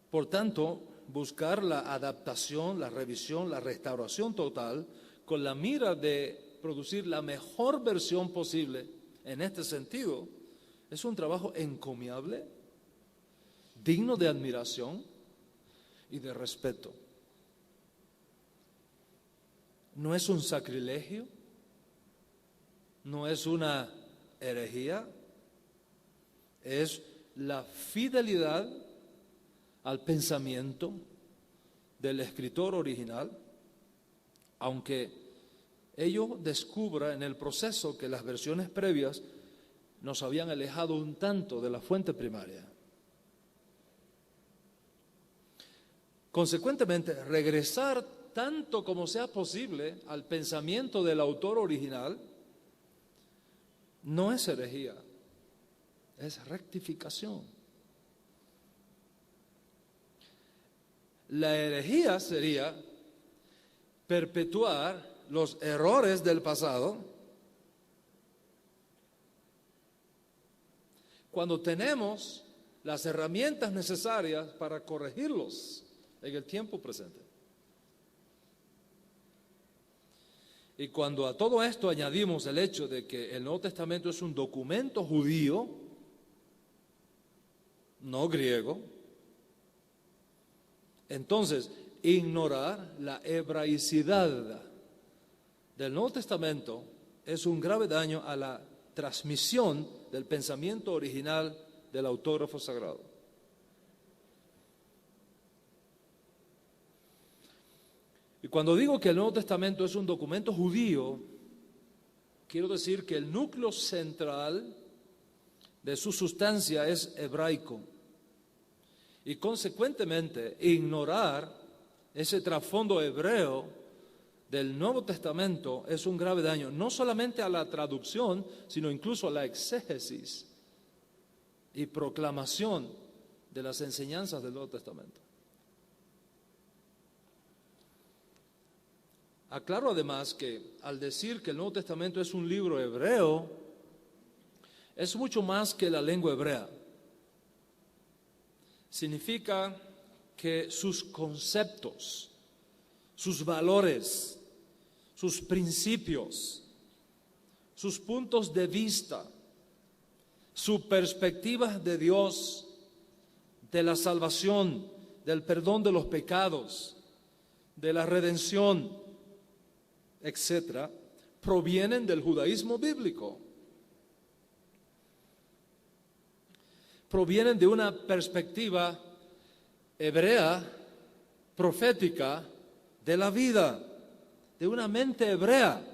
Por tanto, buscar la adaptación, la revisión, la restauración total, con la mira de producir la mejor versión posible en este sentido, Es un trabajo encomiable, digno de admiración y de respeto. No es un sacrilegio, no es una herejía, es la fidelidad al pensamiento del escritor original, aunque ello descubra en el proceso que las versiones previas nos habían alejado un tanto de la fuente primaria. Consecuentemente, regresar tanto como sea posible al pensamiento del autor original no es herejía, es rectificación. La herejía sería perpetuar los errores del pasado cuando tenemos las herramientas necesarias para corregirlos en el tiempo presente. Y cuando a todo esto añadimos el hecho de que el Nuevo Testamento es un documento judío, no griego, entonces ignorar la hebraicidad del Nuevo Testamento es un grave daño a la transmisión del pensamiento original del autógrafo sagrado. Y cuando digo que el Nuevo Testamento es un documento judío, quiero decir que el núcleo central de su sustancia es hebraico. Y consecuentemente, ignorar ese trasfondo hebreo del Nuevo Testamento es un grave daño, no solamente a la traducción, sino incluso a la exégesis y proclamación de las enseñanzas del Nuevo Testamento. Aclaro además que al decir que el Nuevo Testamento es un libro hebreo, es mucho más que la lengua hebrea. Significa que sus conceptos, sus valores, sus principios, sus puntos de vista, su perspectiva de Dios, de la salvación, del perdón de los pecados, de la redención, etcétera, provienen del judaísmo bíblico. Provienen de una perspectiva hebrea, profética, de la vida, de una mente hebrea,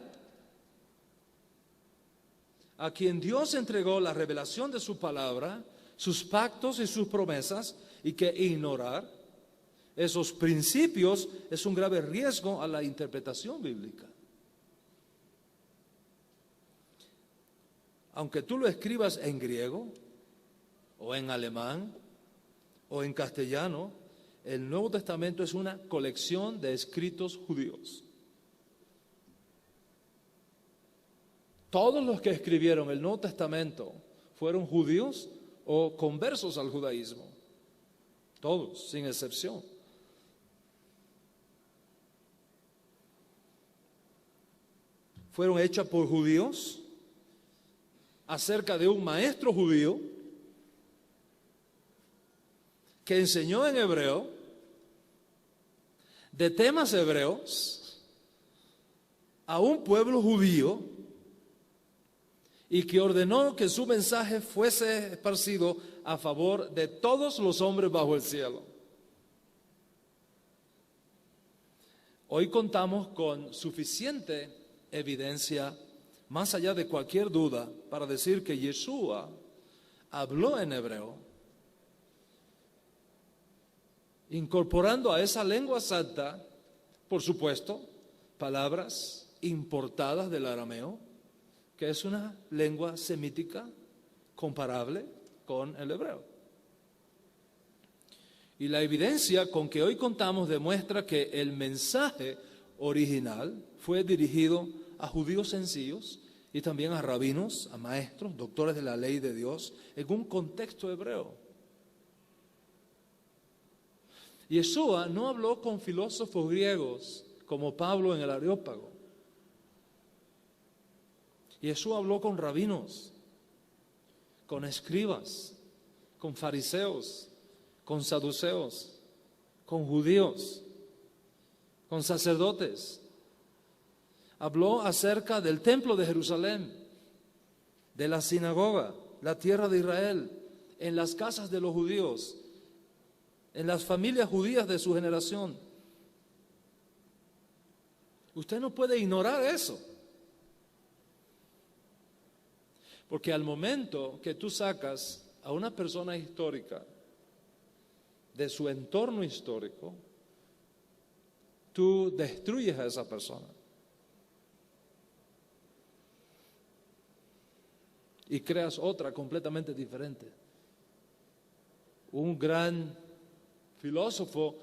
a quien Dios entregó la revelación de su palabra, sus pactos y sus promesas, y que ignorar esos principios es un grave riesgo a la interpretación bíblica. Aunque tú lo escribas en griego, o en alemán, o en castellano, el Nuevo Testamento es una colección de escritos judíos. Todos los que escribieron el Nuevo Testamento fueron judíos o conversos al judaísmo. Todos, sin excepción. Fueron hechos por judíos acerca de un maestro judío que enseñó en hebreo, de temas hebreos, a un pueblo judío y que ordenó que su mensaje fuese esparcido a favor de todos los hombres bajo el cielo. Hoy contamos con suficiente evidencia, más allá de cualquier duda, para decir que Yeshua habló en hebreo, incorporando a esa lengua santa, por supuesto, palabras importadas del arameo, que es una lengua semítica comparable con el hebreo. Y la evidencia con que hoy contamos demuestra que el mensaje original fue dirigido a judíos sencillos y también a rabinos, a maestros, doctores de la ley de Dios, en un contexto hebreo. Yeshua no habló con filósofos griegos como Pablo en el Areópago. Yeshua habló con rabinos, con escribas, con fariseos, con saduceos, con judíos, con sacerdotes. Habló acerca del templo de Jerusalén, de la sinagoga, la tierra de Israel, en las casas de los judíos, en las familias judías de su generación. Usted no puede ignorar eso. Porque al momento que tú sacas a una persona histórica de su entorno histórico, tú destruyes a esa persona. Y creas otra completamente diferente. Un gran filósofo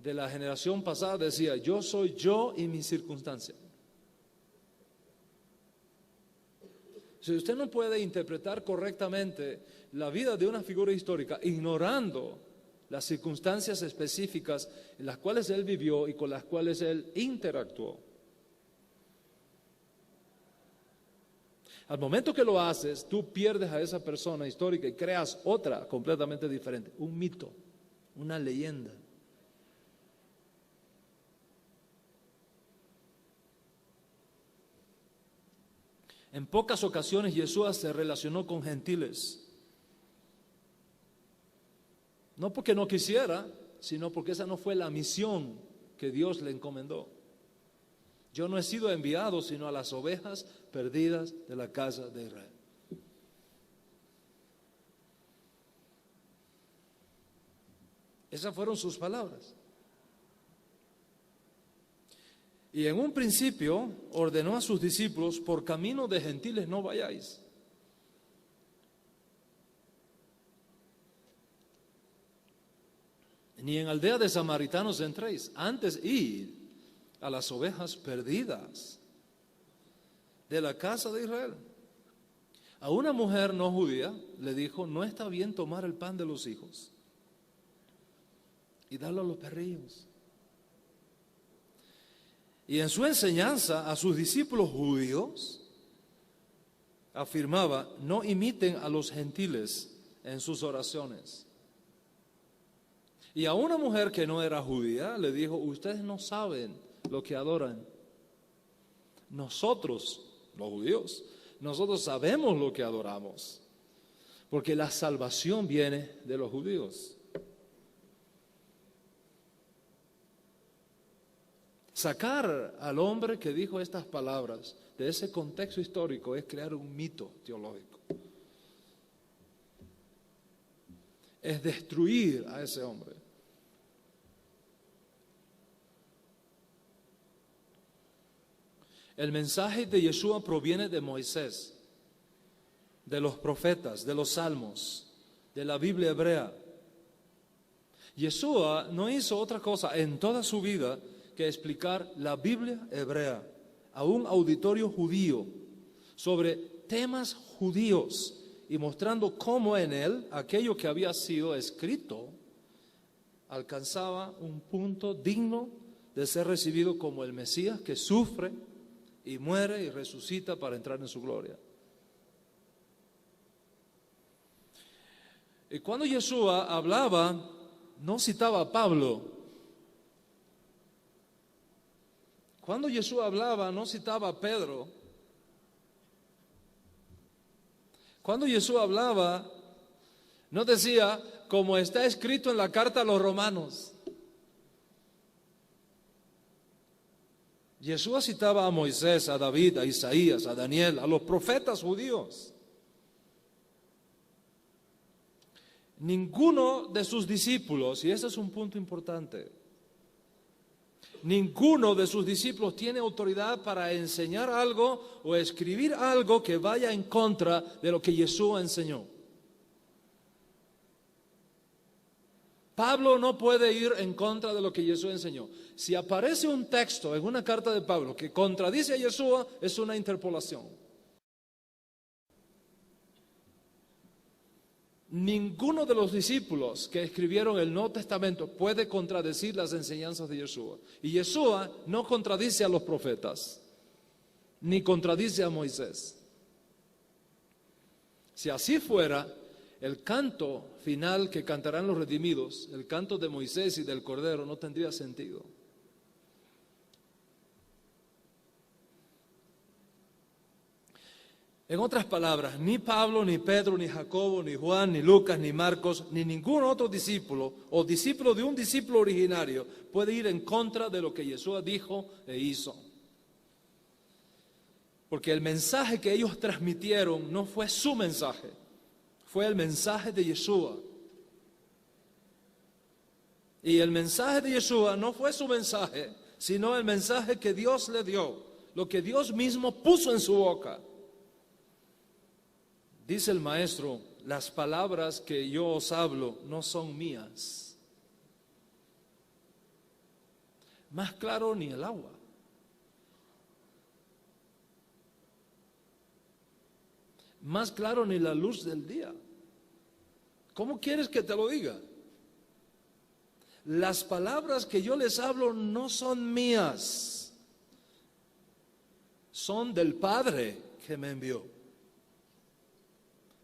de la generación pasada decía: yo soy yo y mi circunstancia. Si usted no puede interpretar correctamente la vida de una figura histórica ignorando las circunstancias específicas en las cuales él vivió y con las cuales él interactuó, al momento que lo haces, tú pierdes a esa persona histórica y creas otra completamente diferente, un mito, una leyenda. En pocas ocasiones Yeshua se relacionó con gentiles. No porque no quisiera, sino porque esa no fue la misión que Dios le encomendó. Yo no he sido enviado sino a las ovejas perdidas de la casa de Israel. Esas fueron sus palabras. Y en un principio ordenó a sus discípulos: por camino de gentiles no vayáis. Ni en aldea de samaritanos entréis, antes id a las ovejas perdidas de la casa de Israel. A una mujer no judía le dijo: no está bien tomar el pan de los hijos y darlo a los perrillos. Y en su enseñanza a sus discípulos judíos afirmaba: no imiten a los gentiles en sus oraciones. Y a una mujer que no era judía le dijo: ustedes no saben lo que adoran. Nosotros, los judíos, nosotros sabemos lo que adoramos, porque la salvación viene de los judíos. Sacar al hombre que dijo estas palabras de ese contexto histórico es crear un mito teológico. Es destruir a ese hombre. El mensaje de Yeshua proviene de Moisés, de los profetas, de los salmos, de la Biblia hebrea. Yeshua no hizo otra cosa en toda su vida que explicar la Biblia hebrea a un auditorio judío sobre temas judíos y mostrando cómo en él aquello que había sido escrito alcanzaba un punto digno de ser recibido como el Mesías que sufre y muere y resucita para entrar en su gloria. Y cuando Yeshua hablaba, no citaba a Pablo. Cuando Yeshua hablaba, no citaba a Pedro. Cuando Yeshua hablaba, no decía, como está escrito en la carta a los romanos. Yeshua citaba a Moisés, a David, a Isaías, a Daniel, a los profetas judíos. Ninguno de sus discípulos, y ese es un punto importante, ninguno de sus discípulos tiene autoridad para enseñar algo o escribir algo que vaya en contra de lo que Yeshua enseñó. Pablo no puede ir en contra de lo que Yeshua enseñó. Si aparece un texto en una carta de Pablo que contradice a Yeshua, es una interpolación. Ninguno de los discípulos que escribieron el Nuevo Testamento puede contradecir las enseñanzas de Yeshua. Y Yeshua no contradice a los profetas, ni contradice a Moisés. Si así fuera, el canto final que cantarán los redimidos, el canto de Moisés y del Cordero, no tendría sentido. En otras palabras, ni Pablo, ni Pedro, ni Jacobo, ni Juan, ni Lucas, ni Marcos, ni ningún otro discípulo o discípulo de un discípulo originario puede ir en contra de lo que Yeshua dijo e hizo. Porque el mensaje que ellos transmitieron no fue su mensaje, fue el mensaje de Yeshua. Y el mensaje de Yeshua no fue su mensaje, sino el mensaje que Dios le dio, lo que Dios mismo puso en su boca. Dice el maestro, las palabras que yo os hablo no son mías. Más claro ni el agua. Más claro ni la luz del día. ¿Cómo quieres que te lo diga? Las palabras que yo les hablo no son mías. Son del Padre que me envió.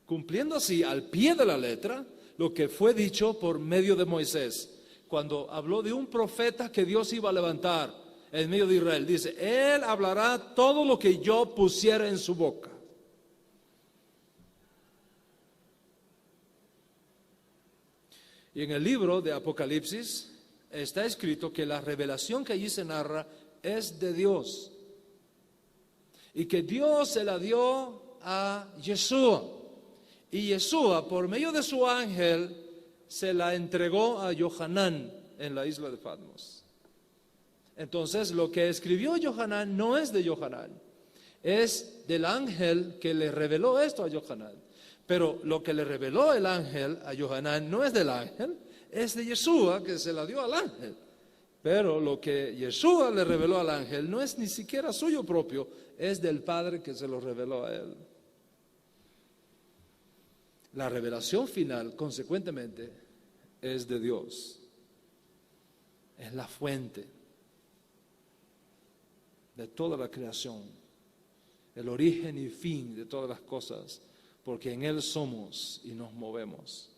Cumpliendo así al pie de la letra lo que fue dicho por medio de Moisés, cuando habló de un profeta que Dios iba a levantar en medio de Israel. Dice, Él hablará todo lo que yo pusiera en su boca. Y en el libro de Apocalipsis está escrito que la revelación que allí se narra es de Dios. Y que Dios se la dio a Yeshua. Y Yeshua, por medio de su ángel, se la entregó a Yohanan en la isla de Patmos. Entonces, lo que escribió Yohanan no es de Yohanan, es del ángel que le reveló esto a Yohanan. Pero lo que le reveló el ángel a Yohanan no es del ángel, es de Yeshua que se la dio al ángel. Pero lo que Yeshua le reveló al ángel no es ni siquiera suyo propio, es del Padre que se lo reveló a él. La revelación final, consecuentemente, es de Dios. Es la fuente de toda la creación, el origen y fin de todas las cosas, porque en Él somos y nos movemos.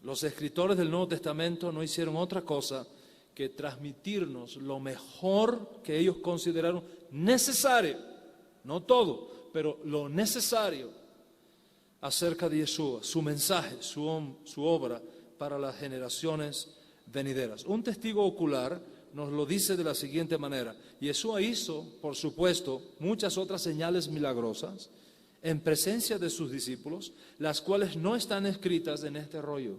Los escritores del Nuevo Testamento no hicieron otra cosa que transmitirnos lo mejor que ellos consideraron necesario, no todo, pero lo necesario acerca de Yeshua, su mensaje, su obra para las generaciones venideras. Un testigo ocular nos lo dice de la siguiente manera: Yeshua hizo, por supuesto, muchas otras señales milagrosas en presencia de sus discípulos, las cuales no están escritas en este rollo.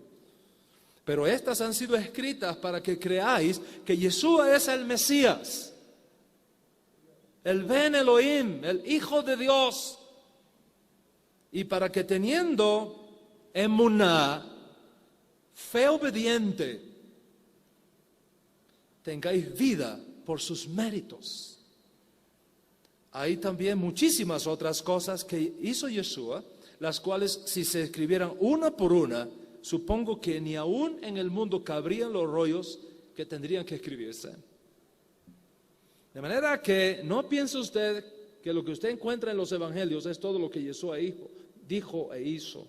Pero estas han sido escritas para que creáis que Yeshua es el Mesías, el Ben Elohim, el Hijo de Dios, y para que teniendo emuná, fe obediente, tengáis vida por sus méritos. Hay también muchísimas otras cosas que hizo Yeshua, las cuales si se escribieran una por una, supongo que ni aún en el mundo cabrían los rollos que tendrían que escribirse. De manera que no piense usted que lo que usted encuentra en los evangelios es todo lo que Yeshua dijo e hizo.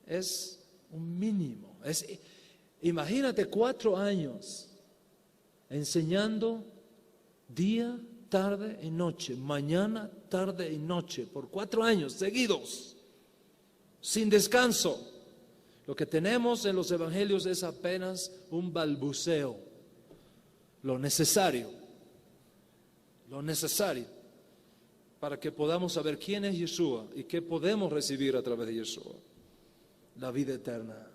Es un mínimo. Imagínate 4 años enseñando día, tarde y noche, mañana, tarde y noche, por 4 años seguidos, sin descanso. Lo que tenemos en los evangelios es apenas un balbuceo, lo necesario para que podamos saber quién es Yeshua y qué podemos recibir a través de Yeshua: la vida eterna,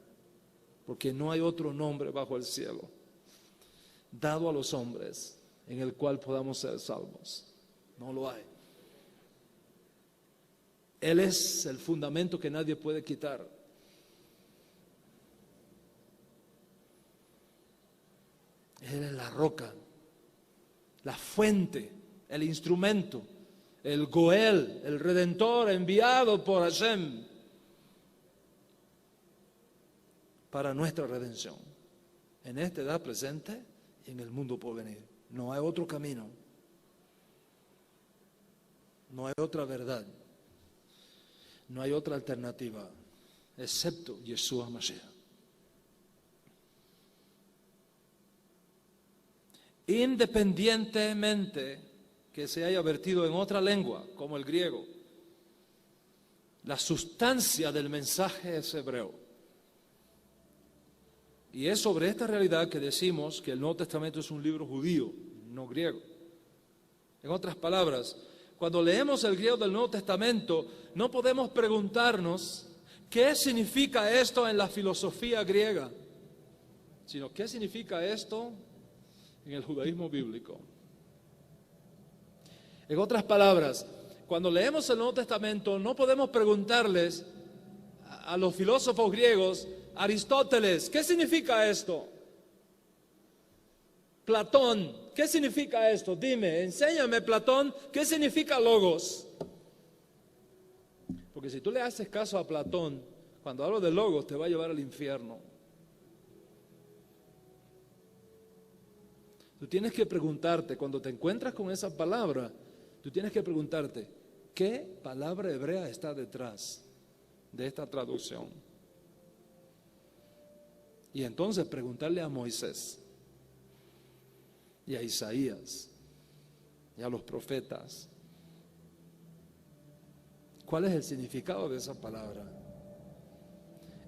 porque no hay otro nombre bajo el cielo dado a los hombres en el cual podamos ser salvos. No lo hay. Él es el fundamento que nadie puede quitar. Él es la roca, la fuente, el instrumento, el Goel, el Redentor enviado por Hashem para nuestra redención en esta edad presente y en el mundo por venir. No hay otro camino. No hay otra verdad. No hay otra alternativa, excepto Yeshua Mashiach. Independientemente que se haya vertido en otra lengua, como el griego, la sustancia del mensaje es hebreo. Y es sobre esta realidad que decimos que el Nuevo Testamento es un libro judío, no griego. En otras palabras, cuando leemos el griego del Nuevo Testamento, no podemos preguntarnos qué significa esto en la filosofía griega, sino qué significa esto en el judaísmo bíblico. En otras palabras, cuando leemos el Nuevo Testamento, no podemos preguntarles a los filósofos griegos, Aristóteles, ¿qué significa esto? Platón, ¿qué significa esto? Dime, enséñame, Platón, ¿qué significa logos? Porque si tú le haces caso a Platón, cuando hablo de logos, te va a llevar al infierno. Tú tienes que preguntarte, cuando te encuentras con esa palabra, tú tienes que preguntarte, ¿qué palabra hebrea está detrás de esta traducción? Y entonces preguntarle a Moisés y a Isaías y a los profetas, ¿cuál es el significado de esa palabra?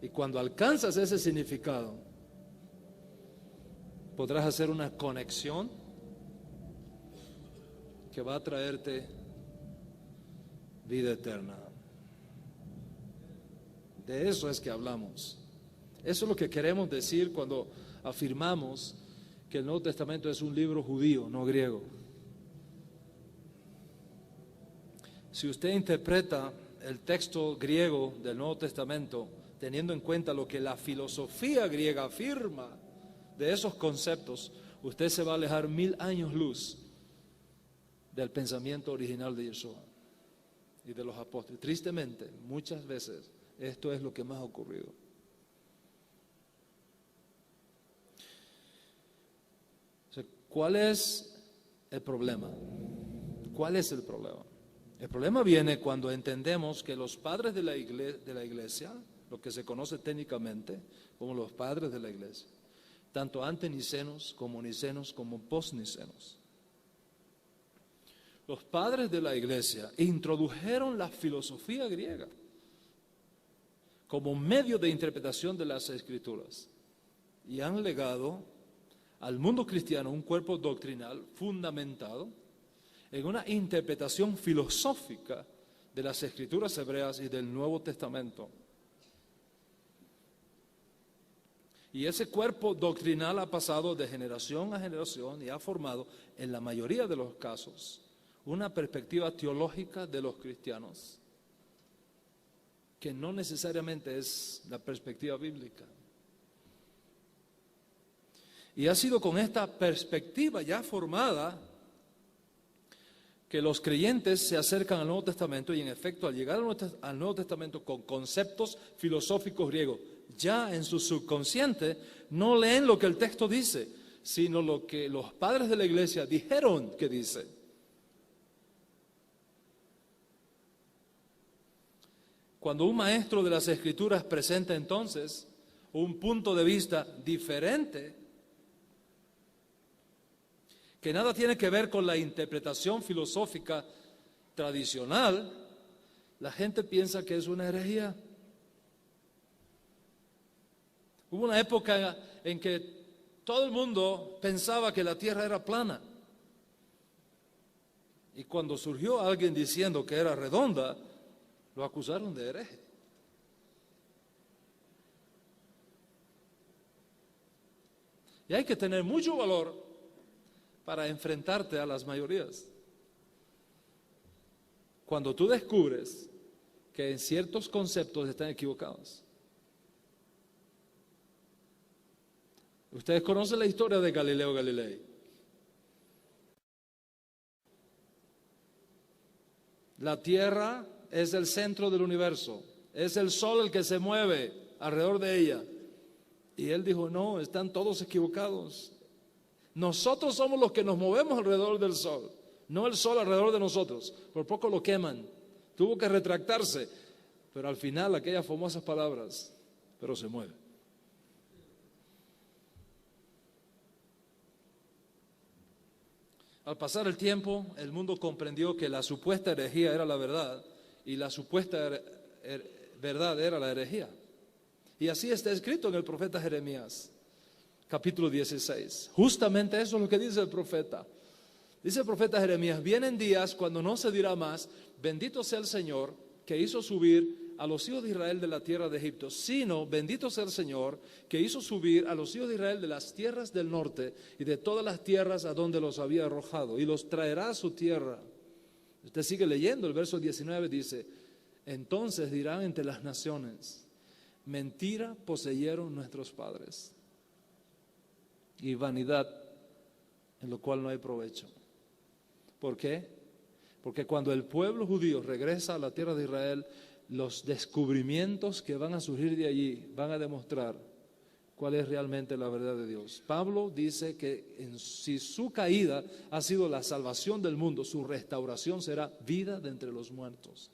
Y cuando alcanzas ese significado, podrás hacer una conexión que va a traerte vida eterna. De eso es que hablamos. Eso es lo que queremos decir cuando afirmamos que el Nuevo Testamento es un libro judío, no griego. Si usted interpreta el texto griego del Nuevo Testamento teniendo en cuenta lo que la filosofía griega afirma de esos conceptos, usted se va a alejar 1000 años luz del pensamiento original de Yeshua y de los apóstoles. Tristemente, muchas veces esto es lo que más ha ocurrido. ¿Cuál es el problema? ¿Cuál es el problema? El problema viene cuando entendemos que los padres de la iglesia, lo que se conoce técnicamente como los padres de la iglesia, tanto antenicenos como posnicenos, los padres de la iglesia introdujeron la filosofía griega como medio de interpretación de las escrituras y han legado al mundo cristiano un cuerpo doctrinal fundamentado en una interpretación filosófica de las escrituras hebreas y del Nuevo Testamento. Y ese cuerpo doctrinal ha pasado de generación a generación y ha formado, en la mayoría de los casos, una perspectiva teológica de los cristianos, que no necesariamente es la perspectiva bíblica. Y ha sido con esta perspectiva ya formada que los creyentes se acercan al Nuevo Testamento y en efecto al llegar al Nuevo Testamento con conceptos filosóficos griegos, ya en su subconsciente no leen lo que el texto dice, sino lo que los padres de la iglesia dijeron que dice. Cuando un maestro de las Escrituras presenta entonces un punto de vista diferente, que nada tiene que ver con la interpretación filosófica tradicional, la gente piensa que es una herejía. Hubo una época en que todo el mundo pensaba que la tierra era plana. Y cuando surgió alguien diciendo que era redonda, lo acusaron de hereje. Y hay que tener mucho valor para enfrentarte a las mayorías. Cuando tú descubres que en ciertos conceptos están equivocados. Ustedes conocen la historia de Galileo Galilei. La Tierra es el centro del universo, es el Sol el que se mueve alrededor de ella. Y él dijo, no, están todos equivocados. Nosotros somos los que nos movemos alrededor del Sol. no el sol alrededor de nosotros, por poco lo queman, tuvo que retractarse, pero al final aquellas famosas palabras, pero se mueve. Al pasar el tiempo, el mundo comprendió que la supuesta herejía era la verdad y la supuesta verdad era la herejía. Y así está escrito en el profeta Jeremías, capítulo 16. Justamente eso es lo que dice el profeta. Dice el profeta Jeremías: vienen días cuando no se dirá más, bendito sea el Señor que hizo subir a los hijos de Israel de la tierra de Egipto, sino bendito sea el Señor que hizo subir a los hijos de Israel de las tierras del norte y de todas las tierras a donde los había arrojado, y los traerá a su tierra. Usted sigue leyendo, el verso 19 dice: entonces dirán entre las naciones, mentira poseyeron nuestros padres, y vanidad en lo cual no hay provecho. ¿Por qué? Porque cuando el pueblo judío regresa a la tierra de Israel, los descubrimientos que van a surgir de allí van a demostrar cuál es realmente la verdad de Dios. Pablo dice que si su caída ha sido la salvación del mundo, su restauración será vida de entre los muertos.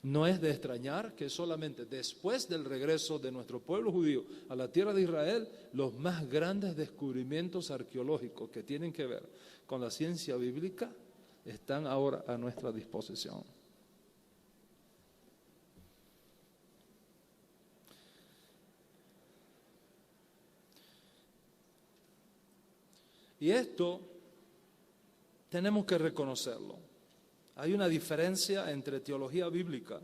No es de extrañar que solamente después del regreso de nuestro pueblo judío a la tierra de Israel, los más grandes descubrimientos arqueológicos que tienen que ver con la ciencia bíblica están ahora a nuestra disposición. Y esto tenemos que reconocerlo. Hay una diferencia entre teología bíblica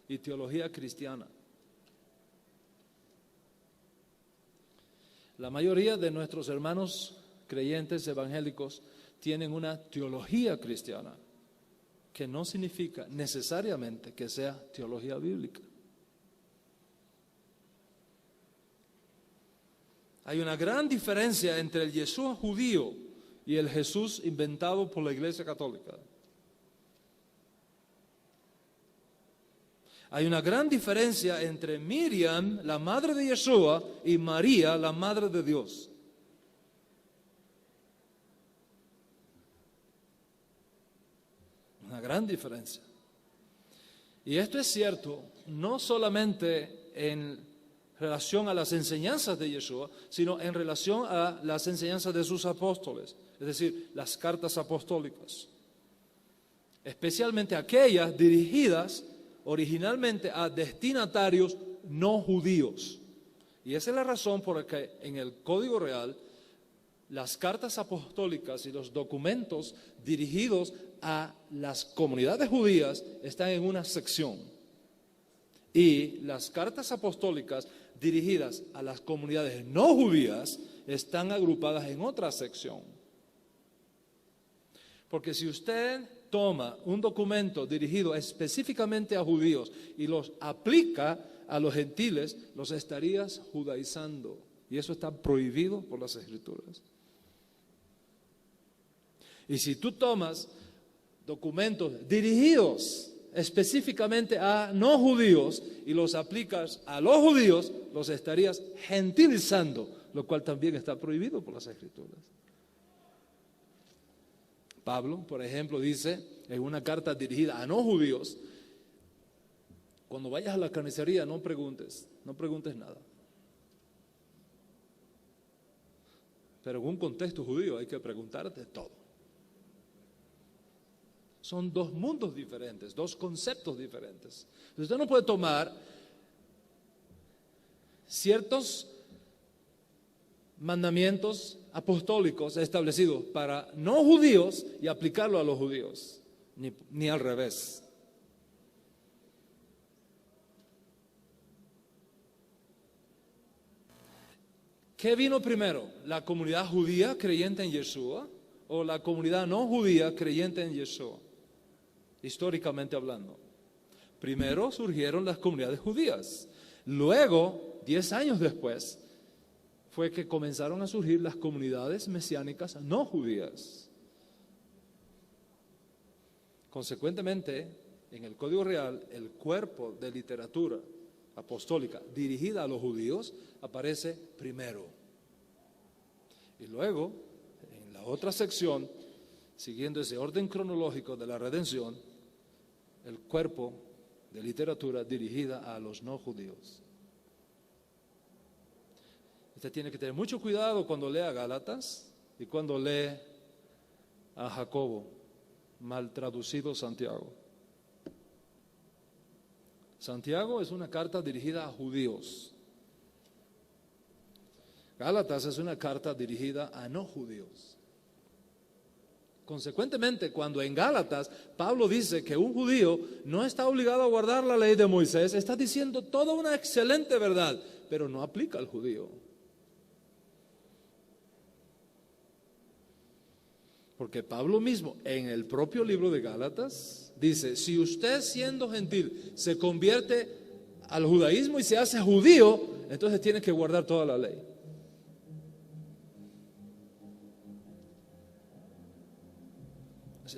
y teología cristiana. La mayoría de nuestros hermanos creyentes evangélicos tienen una teología cristiana, que no significa necesariamente que sea teología bíblica. Hay una gran diferencia entre el Yeshua judío y el Jesús inventado por la Iglesia Católica. Hay una gran diferencia entre Miriam, la madre de Yeshua, y María, la madre de Dios. Una gran diferencia. Y esto es cierto no solamente en relación a las enseñanzas de Yeshua, sino en relación a las enseñanzas de sus apóstoles, es decir, las cartas apostólicas, especialmente aquellas dirigidas originalmente a destinatarios no judíos. Y esa es la razón por la que en el Código Real las cartas apostólicas y los documentos dirigidos a las comunidades judías están en una sección, y las cartas apostólicas dirigidas a las comunidades no judías están agrupadas en otra sección. Porque si usted toma un documento dirigido específicamente a judíos y los aplica a los gentiles, los estarías judaizando, y eso está prohibido por las Escrituras. Y si tú tomas documentos dirigidos específicamente a no judíos y los aplicas a los judíos, los estarías gentilizando, lo cual también está prohibido por las Escrituras. Pablo, por ejemplo, dice en una carta dirigida a no judíos: cuando vayas a la carnicería no preguntes nada. Pero en un contexto judío hay que preguntarte todo. Son dos mundos diferentes, dos conceptos diferentes. Usted no puede tomar ciertos mandamientos apostólicos establecidos para no judíos y aplicarlo a los judíos, ni al revés. ¿Qué vino primero? ¿La comunidad judía creyente en Yeshua o la comunidad no judía creyente en Yeshua? Históricamente hablando, primero surgieron las comunidades judías, luego, 10 años después, fue que comenzaron a surgir las comunidades mesiánicas no judías. Consecuentemente, en el Código Real, el cuerpo de literatura apostólica dirigida a los judíos aparece primero. Y luego, en la otra sección, siguiendo ese orden cronológico de la redención, el cuerpo de literatura dirigida a los no judíos. Usted tiene que tener mucho cuidado cuando lea Gálatas y cuando lee a Jacobo, mal traducido Santiago. Santiago es una carta dirigida a judíos. Gálatas es una carta dirigida a no judíos. Consecuentemente, cuando en Gálatas Pablo dice que un judío no está obligado a guardar la ley de Moisés, está diciendo toda una excelente verdad, pero no aplica al judío. Porque Pablo mismo, en el propio libro de Gálatas, dice, si usted siendo gentil se convierte al judaísmo y se hace judío, entonces tiene que guardar toda la ley.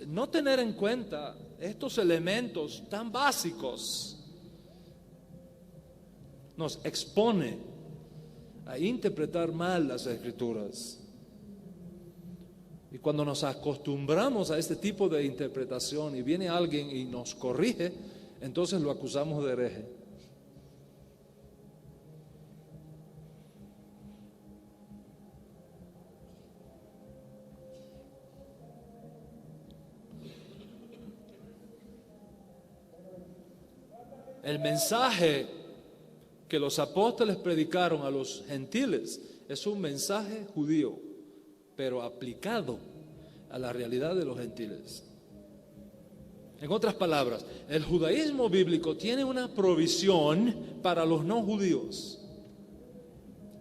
No tener en cuenta estos elementos tan básicos nos expone a interpretar mal las Escrituras. Y cuando nos acostumbramos a este tipo de interpretación y viene alguien y nos corrige, entonces lo acusamos de hereje. El mensaje que los apóstoles predicaron a los gentiles es un mensaje judío, pero aplicado a la realidad de los gentiles. En otras palabras, el judaísmo bíblico tiene una provisión para los no judíos.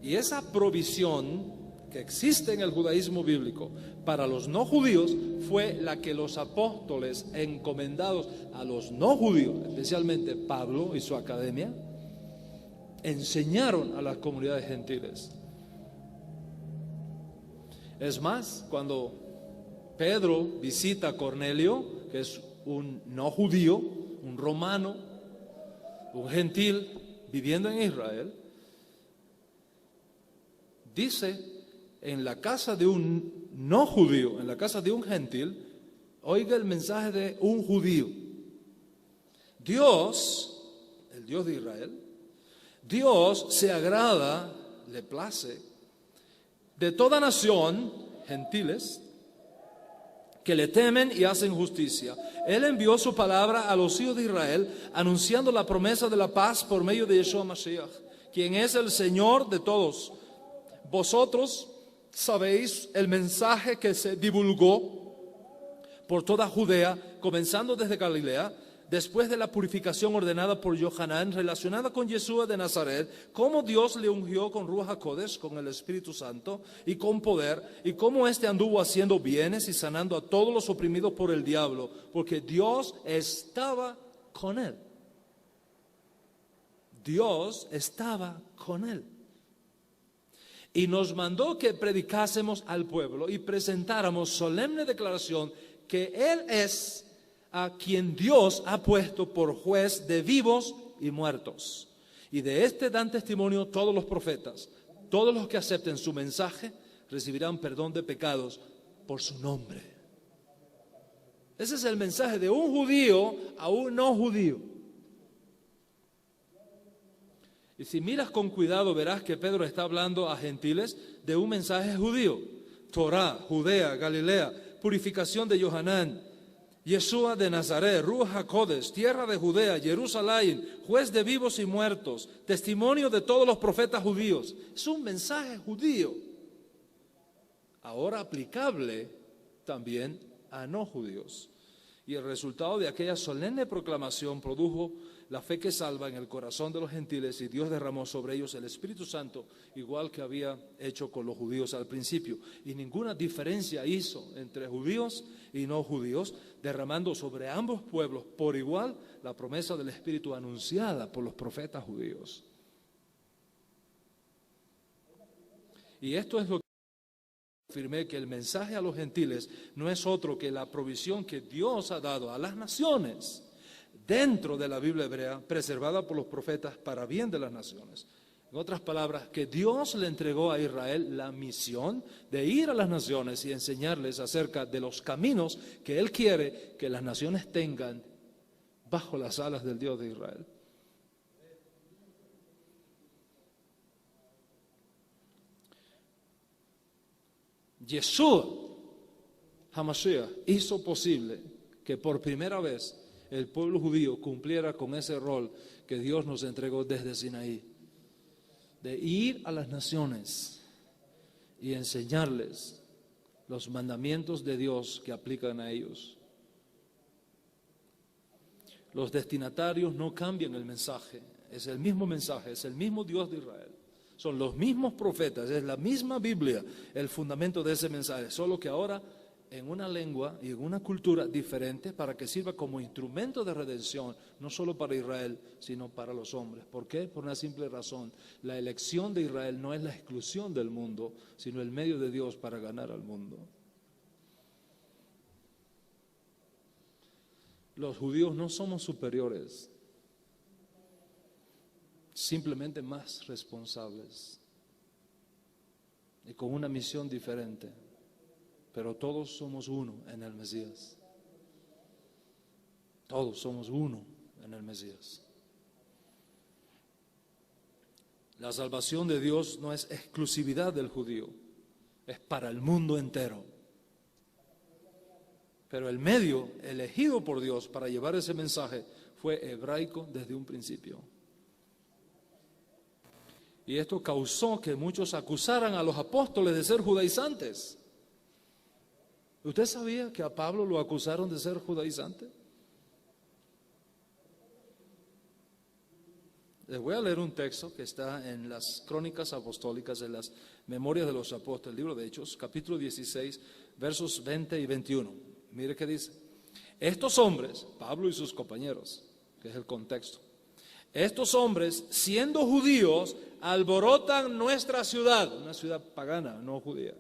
Y esa provisión que existe en el judaísmo bíblico para los no judíos fue la que los apóstoles encomendados a los no judíos, especialmente Pablo y su academia, enseñaron a las comunidades gentiles. Es más, cuando Pedro visita a Cornelio, que es un no judío, un romano, un gentil viviendo en Israel, dice, en la casa de un no judío, en la casa de un gentil, oiga el mensaje de un judío. Dios, el Dios de Israel, Dios se agrada, le place, de toda nación, gentiles, que le temen y hacen justicia. Él envió su palabra a los hijos de Israel, anunciando la promesa de la paz por medio de Yeshua Mashiach, quien es el Señor de todos. Vosotros sabéis el mensaje que se divulgó por toda Judea, comenzando desde Galilea, después de la purificación ordenada por Yohanan, relacionada con Yeshua de Nazaret, cómo Dios le ungió con Ruach HaKodesh, con el Espíritu Santo y con poder, y cómo éste anduvo haciendo bienes y sanando a todos los oprimidos por el diablo, porque Dios estaba con él. Dios estaba con él. Y nos mandó que predicásemos al pueblo y presentáramos solemne declaración que Él es a quien Dios ha puesto por juez de vivos y muertos. Y de este dan testimonio todos los profetas. Todos los que acepten su mensaje recibirán perdón de pecados por su nombre. Ese es el mensaje de un judío a un no judío. Y si miras con cuidado verás que Pedro está hablando a gentiles de un mensaje judío. Torah, Judea, Galilea, purificación de Yohanan, Yeshua de Nazaret, Ruach HaKodesh, tierra de Judea, Jerusalén, juez de vivos y muertos, testimonio de todos los profetas judíos. Es un mensaje judío, ahora aplicable también a no judíos. Y el resultado de aquella solemne proclamación produjo la fe que salva en el corazón de los gentiles, y Dios derramó sobre ellos el Espíritu Santo, igual que había hecho con los judíos al principio. Y ninguna diferencia hizo entre judíos y no judíos, derramando sobre ambos pueblos por igual la promesa del Espíritu anunciada por los profetas judíos. Y esto es lo que afirmé, que el mensaje a los gentiles no es otro que la provisión que Dios ha dado a las naciones dentro de la Biblia hebrea, preservada por los profetas para bien de las naciones. En otras palabras, que Dios le entregó a Israel la misión de ir a las naciones y enseñarles acerca de los caminos que Él quiere que las naciones tengan bajo las alas del Dios de Israel. Yeshua HaMashiach hizo posible que por primera vez el pueblo judío cumpliera con ese rol que Dios nos entregó desde Sinaí, de ir a las naciones y enseñarles los mandamientos de Dios que aplican a ellos. Los destinatarios no cambian el mensaje, es el mismo mensaje, es el mismo Dios de Israel. Son los mismos profetas, es la misma Biblia el fundamento de ese mensaje, solo que ahora en una lengua y en una cultura diferente para que sirva como instrumento de redención, no solo para Israel, sino para los hombres. ¿Por qué? Por una simple razón. La elección de Israel no es la exclusión del mundo, sino el medio de Dios para ganar al mundo. Los judíos no somos superiores, simplemente más responsables y con una misión diferente, pero todos somos uno en el Mesías. Todos somos uno en el Mesías. La salvación de Dios no es exclusividad del judío, es para el mundo entero. Pero el medio elegido por Dios para llevar ese mensaje fue hebraico desde un principio. Y esto causó que muchos acusaran a los apóstoles de ser judaizantes. ¿Usted sabía que a Pablo lo acusaron de ser judaizante? Les voy a leer un texto que está en las Crónicas Apostólicas, en las Memorias de los Apóstoles, el libro de Hechos, capítulo 16, versos 20 y 21. Mire qué dice. Estos hombres, Pablo y sus compañeros, que es el contexto, estos hombres, siendo judíos, alborotan nuestra ciudad, una ciudad pagana, no judía.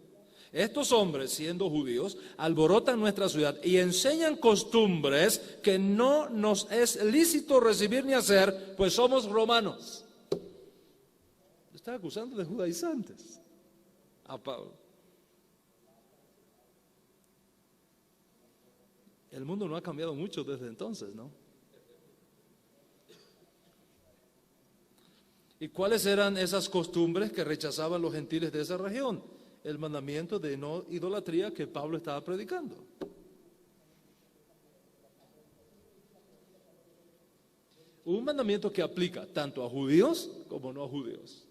Estos hombres, siendo judíos, alborotan nuestra ciudad y enseñan costumbres que no nos es lícito recibir ni hacer, pues somos romanos. Está acusando de judaizantes a Pablo. El mundo no ha cambiado mucho desde entonces, ¿no? ¿Y cuáles eran esas costumbres que rechazaban los gentiles de esa región? El mandamiento de no idolatría que Pablo estaba predicando. Un mandamiento que aplica tanto a judíos como no a judíos.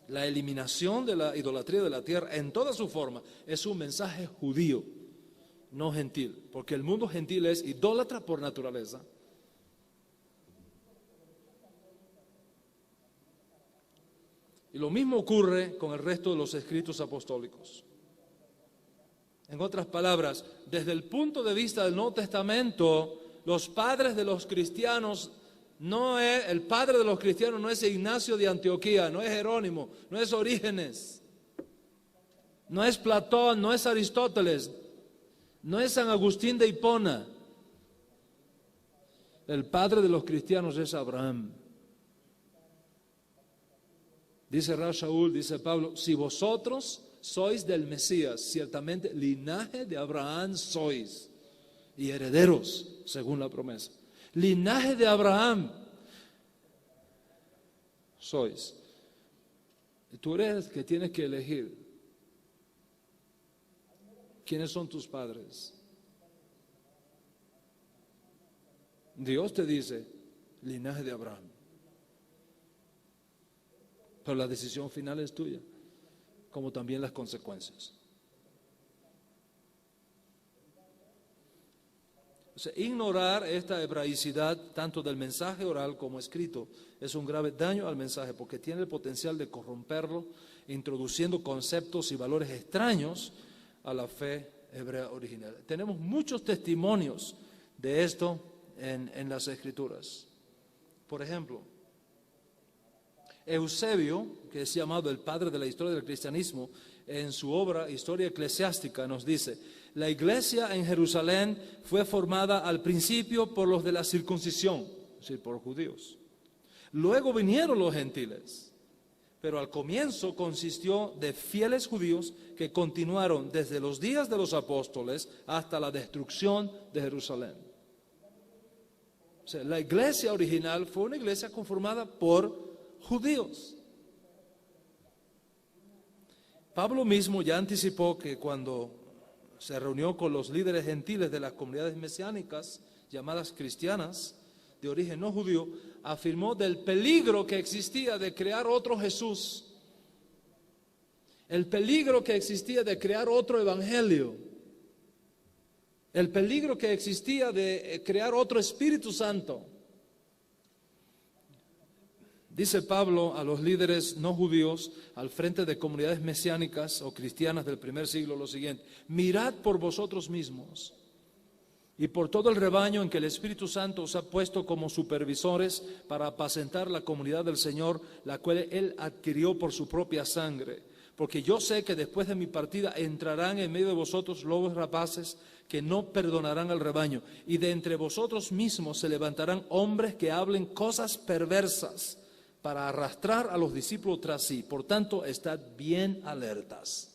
La eliminación de la idolatría de la tierra en toda su forma es un mensaje judío, no gentil, porque el mundo gentil es idólatra por naturaleza. Y lo mismo ocurre con el resto de los escritos apostólicos. En otras palabras, desde el punto de vista del Nuevo Testamento, los padres de los cristianos el padre de los cristianos no es Ignacio de Antioquía, no es Jerónimo, no es Orígenes, no es Platón, no es Aristóteles, no es San Agustín de Hipona. El padre de los cristianos es Abraham. Dice Rav Shaul, dice Pablo, si vosotros sois del Mesías, ciertamente linaje de Abraham sois y herederos, según la promesa. Linaje de Abraham sois. Y tú eres el que tienes que elegir quiénes son tus padres. Dios te dice, linaje de Abraham. Pero la decisión final es tuya, como también las consecuencias. O sea, ignorar esta hebraicidad, tanto del mensaje oral como escrito, es un grave daño al mensaje, porque tiene el potencial de corromperlo, introduciendo conceptos y valores extraños a la fe hebrea original. Tenemos muchos testimonios de esto en las Escrituras. Por ejemplo, Eusebio, que es llamado el padre de la historia del cristianismo, en su obra Historia Eclesiástica nos dice: la iglesia en Jerusalén fue formada al principio por los de la circuncisión, es decir, por judíos. Luego vinieron los gentiles, pero al comienzo consistió de fieles judíos que continuaron desde los días de los apóstoles hasta la destrucción de Jerusalén. O sea, la iglesia original fue una iglesia conformada por judíos. Pablo mismo ya anticipó que cuando se reunió con los líderes gentiles de las comunidades mesiánicas, llamadas cristianas, de origen no judío, afirmó del peligro que existía de crear otro Jesús, el peligro que existía de crear otro evangelio, el peligro que existía de crear otro Espíritu Santo. Dice Pablo a los líderes no judíos al frente de comunidades mesiánicas o cristianas del primer siglo lo siguiente: mirad por vosotros mismos y por todo el rebaño en que el Espíritu Santo os ha puesto como supervisores para apacentar la comunidad del Señor, la cual Él adquirió por su propia sangre. Porque yo sé que después de mi partida entrarán en medio de vosotros lobos rapaces que no perdonarán al rebaño, y de entre vosotros mismos se levantarán hombres que hablen cosas perversas para arrastrar a los discípulos tras sí. Por tanto, estad bien alertas.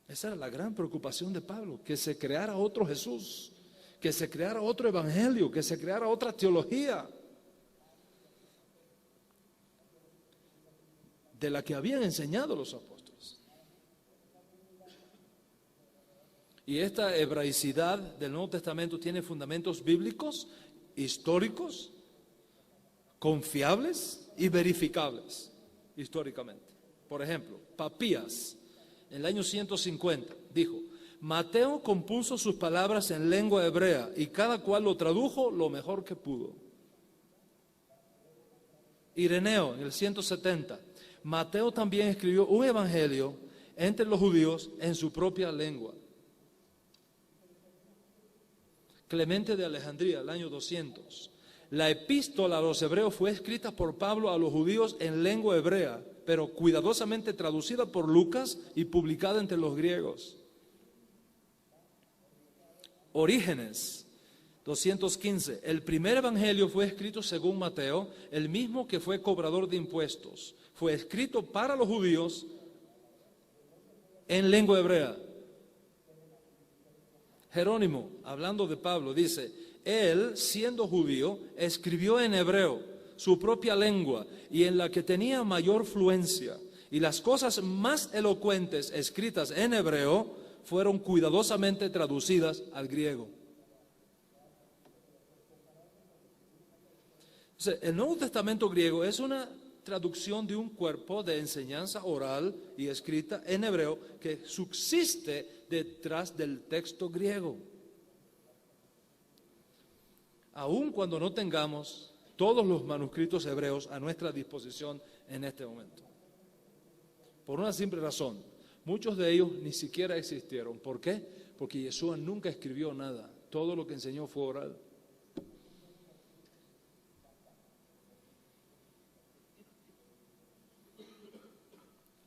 Esa era la gran preocupación de Pablo, que se creara otro Jesús, que se creara otro evangelio, que se creara otra teología de la que habían enseñado los apóstoles. Y esta hebraicidad del Nuevo Testamento tiene fundamentos bíblicos, históricos, confiables y verificables históricamente. Por ejemplo, Papías, en el año 150, dijo: Mateo compuso sus palabras en lengua hebrea y cada cual lo tradujo lo mejor que pudo. Ireneo, en el 170, Mateo también escribió un evangelio entre los judíos en su propia lengua. Clemente de Alejandría, el año 200. La epístola a los hebreos fue escrita por Pablo a los judíos en lengua hebrea, pero cuidadosamente traducida por Lucas y publicada entre los griegos. Orígenes, 215. El primer evangelio fue escrito según Mateo, el mismo que fue cobrador de impuestos. Fue escrito para los judíos en lengua hebrea. Jerónimo, hablando de Pablo, dice: él, siendo judío, escribió en hebreo, su propia lengua, y en la que tenía mayor fluencia. Y las cosas más elocuentes escritas en hebreo fueron cuidadosamente traducidas al griego. O sea, el Nuevo Testamento griego es una traducción de un cuerpo de enseñanza oral y escrita en hebreo que subsiste detrás del texto griego. Aun cuando no tengamos todos los manuscritos hebreos a nuestra disposición en este momento. Por una simple razón: muchos de ellos ni siquiera existieron. ¿Por qué? Porque Yeshua nunca escribió nada. Todo lo que enseñó fue oral.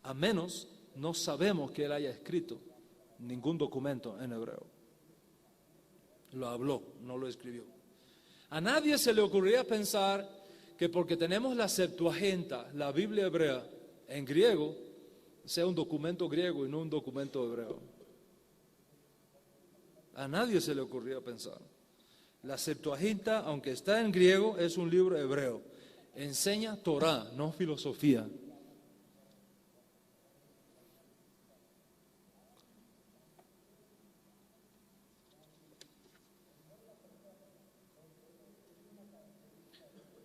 A menos no sabemos que él haya escrito ningún documento en hebreo. Lo habló, no lo escribió. A nadie se le ocurría pensar que porque tenemos la Septuaginta, la Biblia hebrea, en griego, sea un documento griego y no un documento hebreo. A nadie se le ocurría pensar. La Septuaginta, aunque está en griego, es un libro hebreo. Enseña Torah, no filosofía.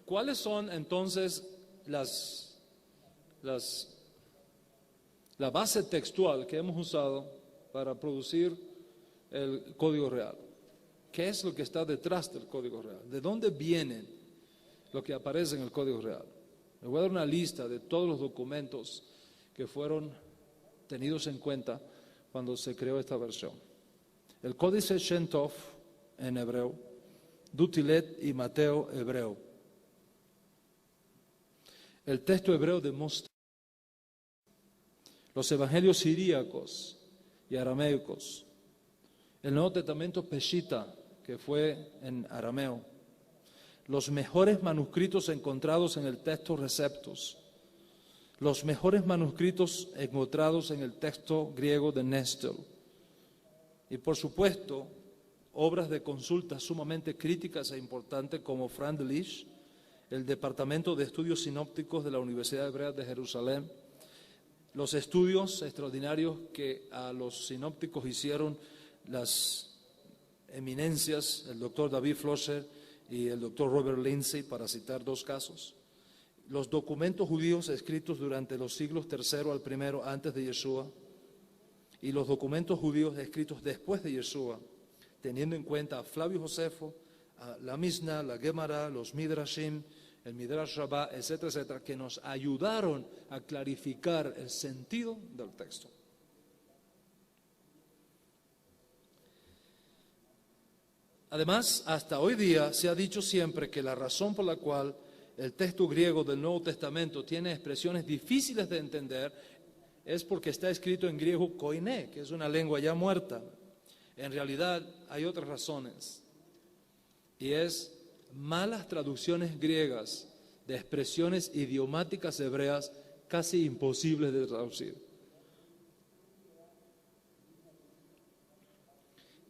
¿Cuáles son entonces la base textual que hemos usado para producir el Código Real? ¿Qué es lo que está detrás del Código Real? ¿De dónde viene lo que aparece en el Código Real? Les voy a dar una lista de todos los documentos que fueron tenidos en cuenta cuando se creó esta versión. El Códice Shem Tov en hebreo, Dutilet y Mateo hebreo. El texto hebreo de Moshe, los evangelios siríacos y arameicos, el Nuevo Testamento Peshita, que fue en arameo, los mejores manuscritos encontrados en el texto Receptus, los mejores manuscritos encontrados en el texto griego de Néstor, y por supuesto, obras de consulta sumamente críticas e importantes como Franz Delitzsch, el Departamento de Estudios Sinópticos de la Universidad Hebrea de Jerusalén, los estudios extraordinarios que a los sinópticos hicieron las eminencias, el doctor David Flosser y el doctor Robert Lindsay, para citar dos casos, los documentos judíos escritos durante los siglos III al I antes de Yeshua y los documentos judíos escritos después de Yeshua, teniendo en cuenta a Flavio Josefo, a la Mishnah, la Gemara, los Midrashim, el Midrash Rabbah, etcétera, etcétera, que nos ayudaron a clarificar el sentido del texto. Además, hasta hoy día se ha dicho siempre que la razón por la cual el texto griego del Nuevo Testamento tiene expresiones difíciles de entender es porque está escrito en griego koiné, que es una lengua ya muerta. En realidad hay otras razones, y es malas traducciones griegas de expresiones idiomáticas hebreas casi imposibles de traducir.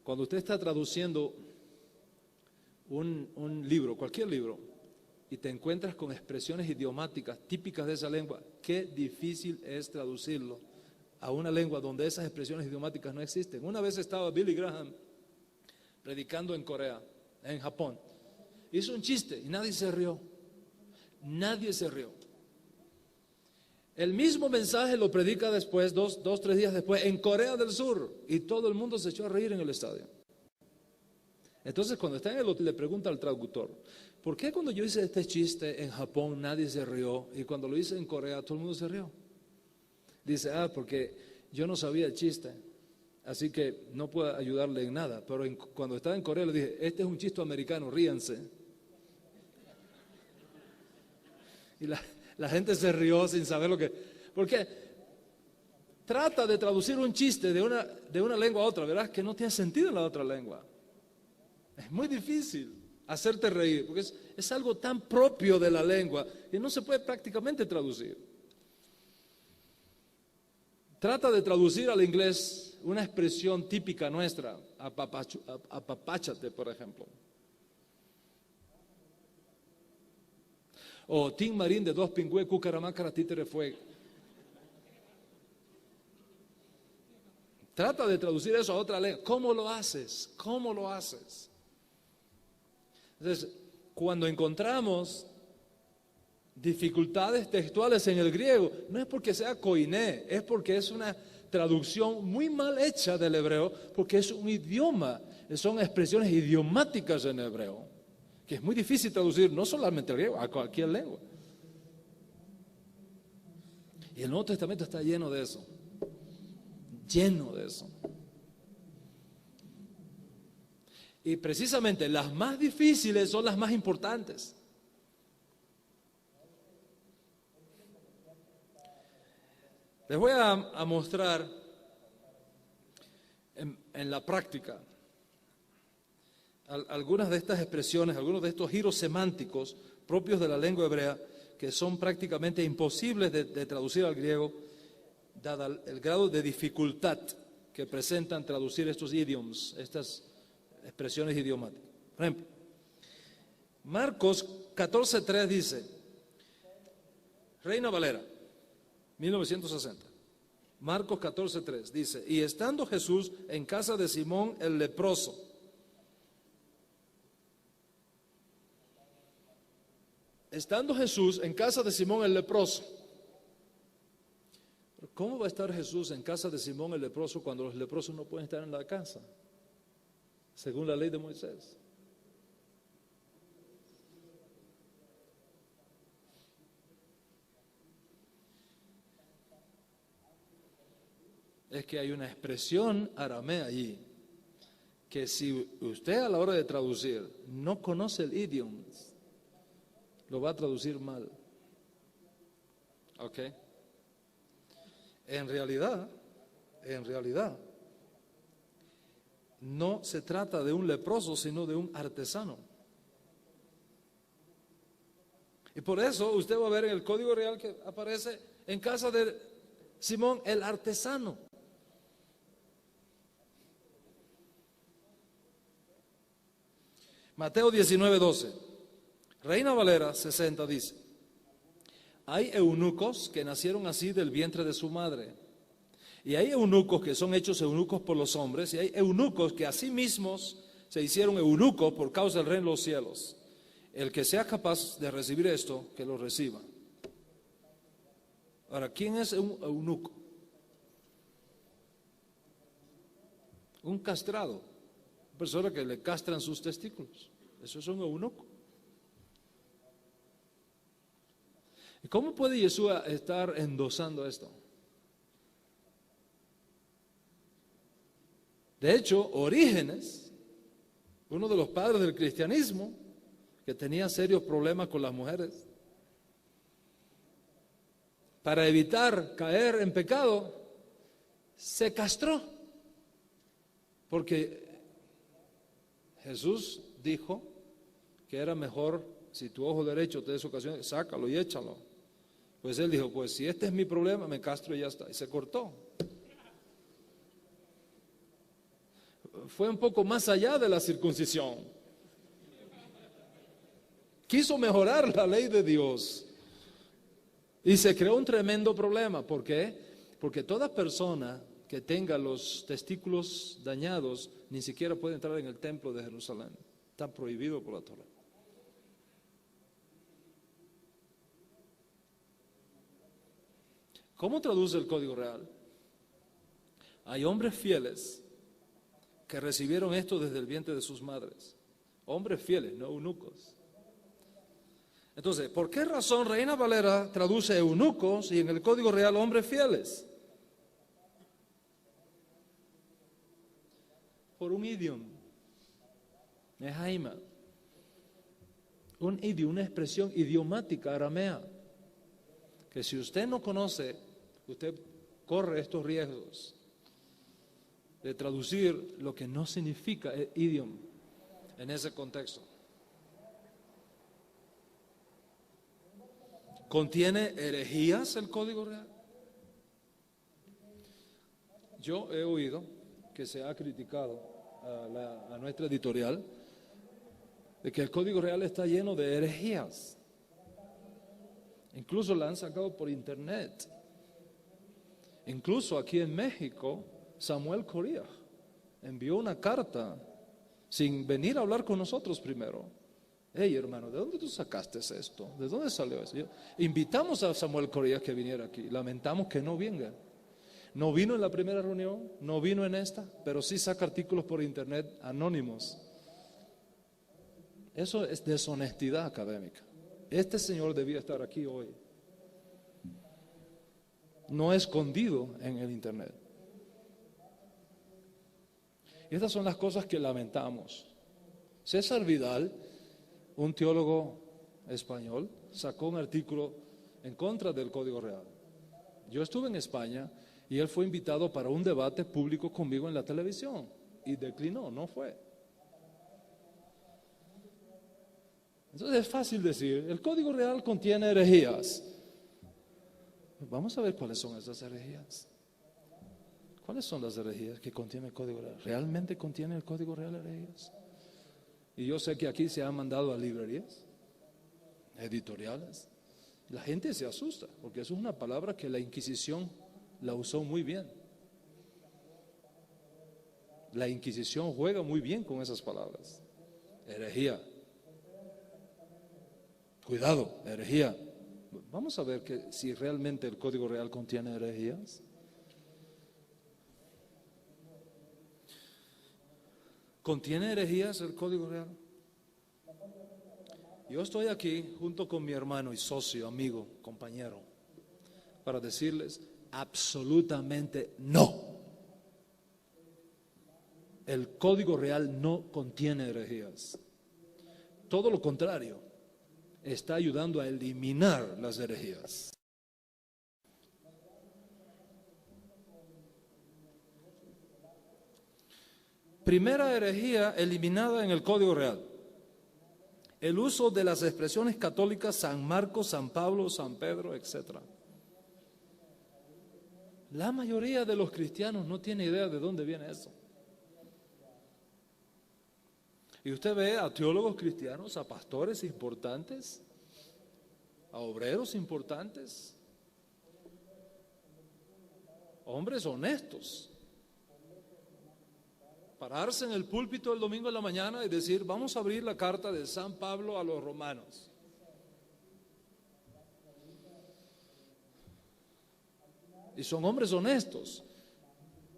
Cuando usted está traduciendo un libro, cualquier libro, y te encuentras con expresiones idiomáticas típicas de esa lengua, qué difícil es traducirlo a una lengua donde esas expresiones idiomáticas no existen. Una vez estaba Billy Graham predicando en Corea, en Japón. Hizo un chiste y nadie se rió. Nadie se rió. El mismo mensaje lo predica después, dos, 3 días después, en Corea del Sur, y todo el mundo se echó a reír en el estadio. Entonces, cuando está en el hotel, le pregunta al traductor: ¿por qué cuando yo hice este chiste en Japón nadie se rió y cuando lo hice en Corea todo el mundo se rió? Dice: porque yo no sabía el chiste, así que no puedo ayudarle en nada. Pero cuando estaba en Corea le dije: este es un chiste americano, ríanse. Y la gente se rió sin saber lo que... Porque trata de traducir un chiste de una lengua a otra, ¿verdad? Que no tiene sentido en la otra lengua. Es muy difícil hacerte reír, porque es algo tan propio de la lengua que no se puede prácticamente traducir. Trata de traducir al inglés una expresión típica nuestra, apapáchate, por ejemplo. O Tim Marín de Dos Pingüe, Cucaramácara, Títere Fue. Trata de traducir eso a otra lengua. ¿Cómo lo haces? ¿Cómo lo haces? Entonces, cuando encontramos dificultades textuales en el griego, no es porque sea koiné, es porque es una traducción muy mal hecha del hebreo, porque es un idioma, son expresiones idiomáticas en hebreo, que es muy difícil traducir, no solamente al griego, a cualquier lengua. Y el Nuevo Testamento está lleno de eso, lleno de eso. Y precisamente las más difíciles son las más importantes. Les voy a mostrar en la práctica algunas de estas expresiones, algunos de estos giros semánticos propios de la lengua hebrea que son prácticamente imposibles de traducir al griego, dado el grado de dificultad que presentan traducir estos idioms, estas expresiones idiomáticas. Por ejemplo, Marcos 14:3 dice, Reina Valera, 1960. Marcos 14:3 dice: y estando Jesús en casa de Simón el leproso. Estando Jesús en casa de Simón el leproso. ¿Cómo va a estar Jesús en casa de Simón el leproso cuando los leprosos no pueden estar en la casa? Según la ley de Moisés. Es que hay una expresión aramea allí, que si usted a la hora de traducir no conoce el idioma, lo va a traducir mal. ¿Ok? En realidad, no se trata de un leproso, sino de un artesano. Y por eso usted va a ver en el Código Real que aparece en casa de Simón el artesano. Mateo 19:12. Reina Valera 60 dice: hay eunucos que nacieron así del vientre de su madre, y hay eunucos que son hechos eunucos por los hombres, y hay eunucos que a sí mismos se hicieron eunucos por causa del reino de los cielos. El que sea capaz de recibir esto, que lo reciba. Ahora, ¿quién es un eunuco? Un castrado, una persona que le castran sus testículos. Eso es un eunuco. ¿Y cómo puede Yeshua estar endosando esto? De hecho, Orígenes, uno de los padres del cristianismo, que tenía serios problemas con las mujeres, para evitar caer en pecado, se castró. Porque Jesús dijo que era mejor, si tu ojo derecho te des ocasión, sácalo y échalo. Pues él dijo, pues si este es mi problema, me castro y ya está. Y se cortó. Fue un poco más allá de la circuncisión. Quiso mejorar la ley de Dios. Y se creó un tremendo problema. ¿Por qué? Porque toda persona que tenga los testículos dañados ni siquiera puede entrar en el templo de Jerusalén. Está prohibido por la Torá. ¿Cómo traduce el Código Real? Hay hombres fieles que recibieron esto desde el vientre de sus madres. Hombres fieles, no eunucos. Entonces, ¿por qué razón Reina Valera traduce eunucos y en el Código Real hombres fieles? Por un idioma. Es Jaima. Un idioma, una expresión idiomática aramea. Que si usted no conoce, usted corre estos riesgos de traducir lo que no significa el idioma en ese contexto. ¿Contiene herejías el Código Real? Yo he oído que se ha criticado a nuestra editorial de que el Código Real está lleno de herejías. Incluso la han sacado por internet. Incluso aquí en México, Samuel Correa envió una carta sin venir a hablar con nosotros primero. Hey, hermano, ¿de dónde tú sacaste esto? ¿De dónde salió eso? Invitamos a Samuel Correa que viniera aquí. Lamentamos que no venga. No vino en la primera reunión, no vino en esta, pero sí saca artículos por internet anónimos. Eso es deshonestidad académica. Este señor debía estar aquí hoy. No escondido en el internet. Y estas son las cosas que lamentamos. César Vidal, un teólogo español, sacó un artículo en contra del Código Real. Yo estuve en España y él fue invitado para un debate público conmigo en la televisión y declinó, no fue. Entonces es fácil decir, el Código Real contiene herejías. Vamos a ver cuáles son esas herejías. ¿Cuáles son las herejías que contiene el Código Real? ¿Realmente contiene el Código Real herejías? Y yo sé que aquí se han mandado a librerías, editoriales. La gente se asusta, porque eso es una palabra que la Inquisición la usó muy bien. La Inquisición juega muy bien con esas palabras. Herejía. Cuidado, herejía. Vamos a ver que si realmente el Código Real contiene herejías. ¿Contiene herejías el Código Real? Yo estoy aquí junto con mi hermano y socio, amigo, compañero, para decirles absolutamente no. El Código Real no contiene herejías. Todo lo contrario. Está ayudando a eliminar las herejías. Primera herejía eliminada en el Código Real. el uso de las expresiones católicas San Marcos, San Pablo, San Pedro, etc. La mayoría de los cristianos no tiene idea de dónde viene eso. Y usted ve a teólogos cristianos, a pastores importantes, a obreros importantes, hombres honestos, pararse en el púlpito el domingo en la mañana y decir, vamos a abrir la carta de San Pablo a los romanos. Y son hombres honestos,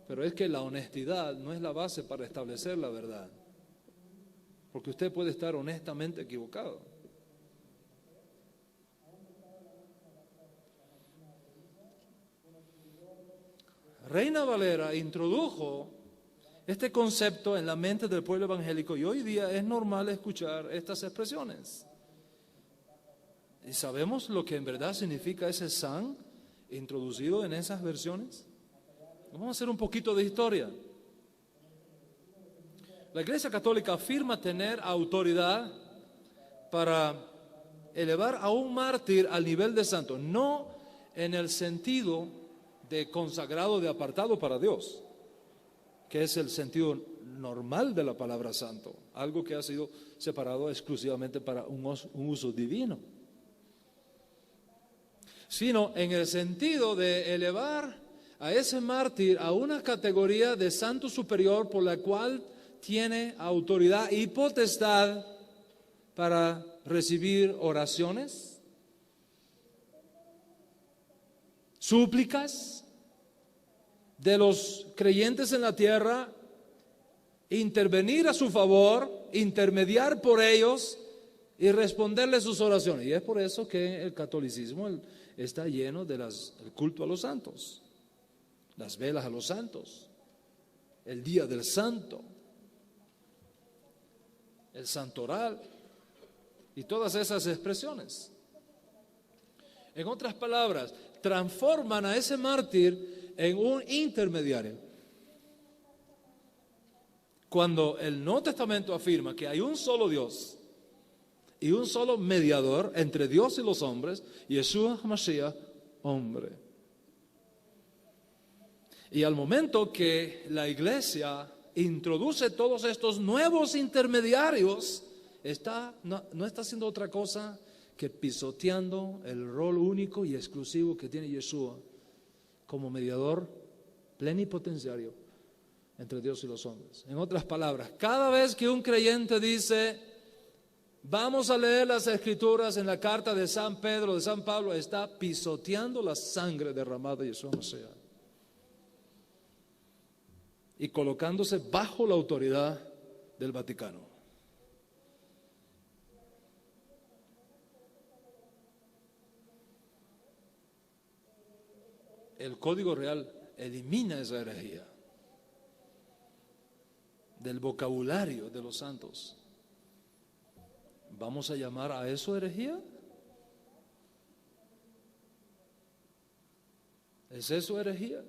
pero es que la honestidad no es la base para establecer la verdad, porque usted puede estar honestamente equivocado. Reina Valera introdujo este concepto en la mente del pueblo evangélico y hoy día es normal escuchar estas expresiones. ¿Y sabemos lo que en verdad significa ese san introducido en esas versiones? Vamos a hacer un poquito de historia. La Iglesia Católica afirma tener autoridad para elevar a un mártir al nivel de santo, no en el sentido de consagrado, de apartado para Dios, que es el sentido normal de la palabra santo, algo que ha sido separado exclusivamente para un uso divino, sino en el sentido de elevar a ese mártir a una categoría de santo superior por la cual tiene autoridad y potestad para recibir oraciones, súplicas de los creyentes en la tierra, intervenir a su favor, intermediar por ellos y responderles sus oraciones. Y es por eso que el catolicismo está lleno del culto a los santos, las velas a los santos, el día del santo, el santoral y todas esas expresiones. En otras palabras, transforman a ese mártir en un intermediario. Cuando el Nuevo Testamento afirma que hay un solo Dios y un solo mediador entre Dios y los hombres, Yeshua HaMashiach, hombre. Y al momento que la iglesia introduce todos estos nuevos intermediarios, no está haciendo otra cosa que pisoteando el rol único y exclusivo que tiene Yeshua como mediador plenipotenciario entre Dios y los hombres. En otras palabras, cada vez que un creyente dice, vamos a leer las Escrituras en la carta de San Pedro, de San Pablo, está pisoteando la sangre derramada de Yeshua Mashiach y colocándose bajo la autoridad del Vaticano. El Código Real elimina esa herejía del vocabulario de los santos. ¿Vamos a llamar a eso herejía? ¿Es eso herejía?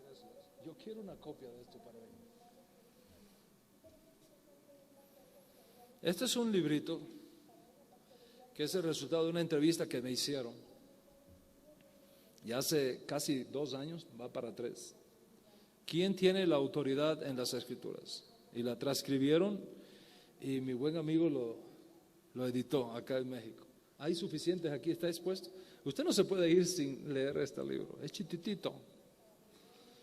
Gracias. Yo quiero una copia de esto para mí. Este es un librito que es el resultado de una entrevista que me hicieron. Ya hace casi 2 años, va para 3. ¿Quién tiene la autoridad en las Escrituras? Y la transcribieron y mi buen amigo lo editó acá en México. Hay suficientes aquí, está expuesto. Usted no se puede ir sin leer este libro. Es chititito.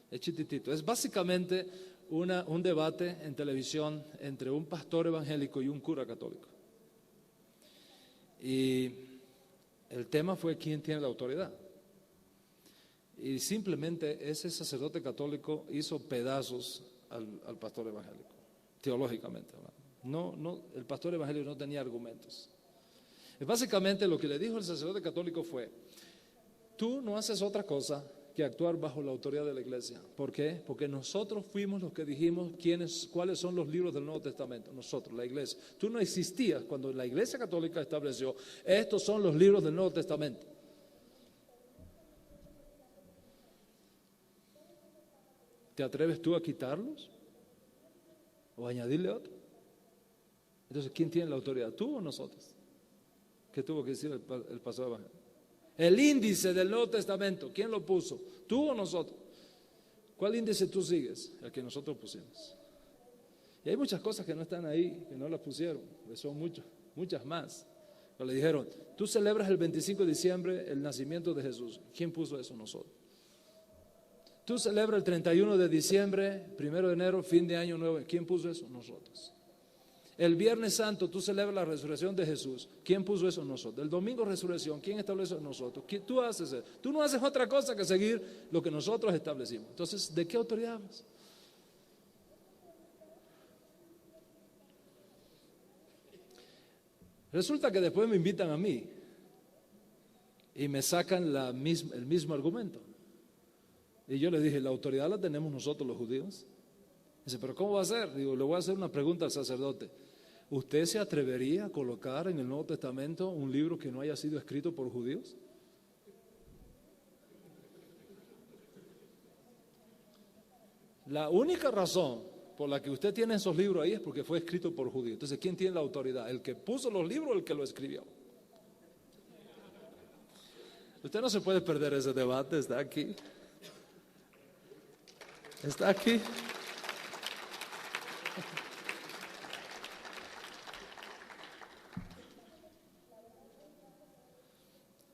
Es chititito. Es básicamente un debate en televisión entre un pastor evangélico y un cura católico. Y el tema fue ¿quién tiene la autoridad? Y simplemente ese sacerdote católico hizo pedazos al pastor evangélico, teológicamente. No, el pastor evangélico no tenía argumentos. Y básicamente lo que le dijo el sacerdote católico fue, tú no haces otra cosa que actuar bajo la autoridad de la iglesia. ¿Por qué? Porque nosotros fuimos los que dijimos cuáles son los libros del Nuevo Testamento. Nosotros, la iglesia. Tú no existías cuando la iglesia católica estableció, estos son los libros del Nuevo Testamento. ¿Te atreves tú a quitarlos? ¿O a añadirle otro? Entonces, ¿quién tiene la autoridad? ¿Tú o nosotros? ¿Qué tuvo que decir el pastor Evangelio? El índice del Nuevo Testamento, ¿quién lo puso? ¿Tú o nosotros? ¿Cuál índice tú sigues? El que nosotros pusimos. Y hay muchas cosas que no están ahí, que no las pusieron, que son muchas más. Pero le dijeron, tú celebras el 25 de diciembre el nacimiento de Jesús. ¿Quién puso eso? Nosotros. Tú celebras el 31 de diciembre, 1 de enero, fin de año nuevo. ¿Quién puso eso? Nosotros. El Viernes Santo tú celebras la resurrección de Jesús. ¿Quién puso eso? Nosotros. El domingo resurrección, ¿quién estableció eso? Nosotros. Tú haces eso. Tú no haces otra cosa que seguir lo que nosotros establecimos. Entonces, ¿de qué autoridad hablas? Resulta que después me invitan a mí y me sacan el mismo argumento. Y yo le dije, la autoridad la tenemos nosotros los judíos. Dice, ¿pero cómo va a ser? Digo, le voy a hacer una pregunta al sacerdote. ¿Usted se atrevería a colocar en el Nuevo Testamento un libro que no haya sido escrito por judíos? La única razón por la que usted tiene esos libros ahí es porque fue escrito por judíos. Entonces, ¿quién tiene la autoridad? ¿El que puso los libros o el que lo escribió? Usted no se puede perder ese debate, está aquí. Está aquí.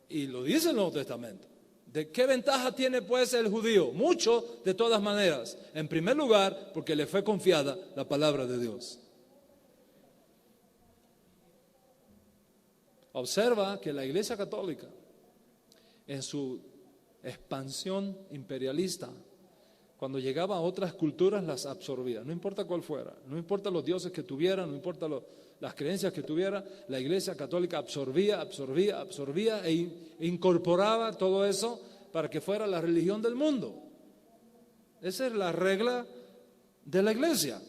Y lo dice el Nuevo Testamento. ¿De qué ventaja tiene pues el judío? Mucho, de todas maneras. En primer lugar, porque le fue confiada la palabra de Dios. Observa que la Iglesia Católica, en su expansión imperialista, cuando llegaba a otras culturas las absorbía, no importa cuál fuera, no importa los dioses que tuviera, no importa las creencias que tuviera, la Iglesia Católica absorbía e incorporaba todo eso para que fuera la religión del mundo. Esa es la regla de la Iglesia.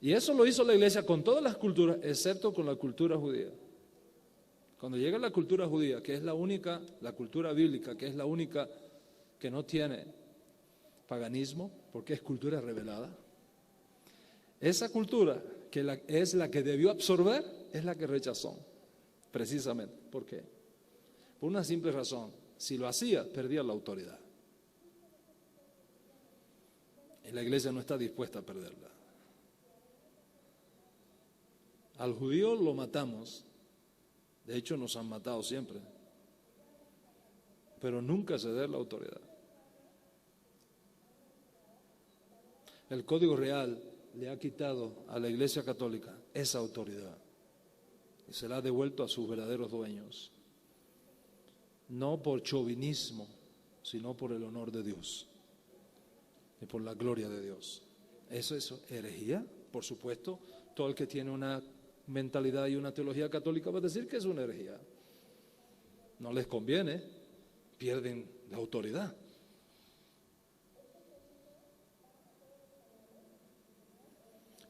Y eso lo hizo la Iglesia con todas las culturas, excepto con la cultura judía. Cuando llega la cultura judía, que es la única, la cultura bíblica, que es la única que no tiene paganismo, porque es cultura revelada, esa cultura, que es la que debió absorber, es la que rechazó, precisamente. ¿Por qué? Por una simple razón. Si lo hacía, perdía la autoridad. Y la Iglesia no está dispuesta a perderla. Al judío lo matamos. De hecho, nos han matado siempre. Pero nunca ceder la autoridad. El Código Real le ha quitado a la Iglesia Católica esa autoridad y se la ha devuelto a sus verdaderos dueños, no por chauvinismo, sino por el honor de Dios y por la gloria de Dios. ¿Eso es herejía? Por supuesto, todo el que tiene una mentalidad y una teología católica va a decir que es una herejía. No les conviene, pierden la autoridad.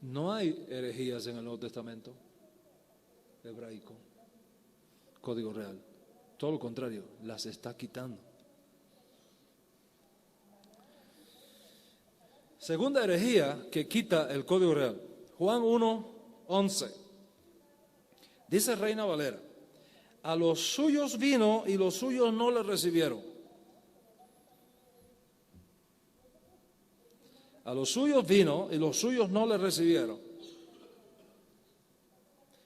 No hay herejías en el Nuevo Testamento hebraico, Código Real. Todo lo contrario, las está quitando. Segunda herejía que quita el Código Real, Juan 1:11. Dice Reina Valera, a los suyos vino y los suyos no le recibieron. A los suyos vino y los suyos no le recibieron.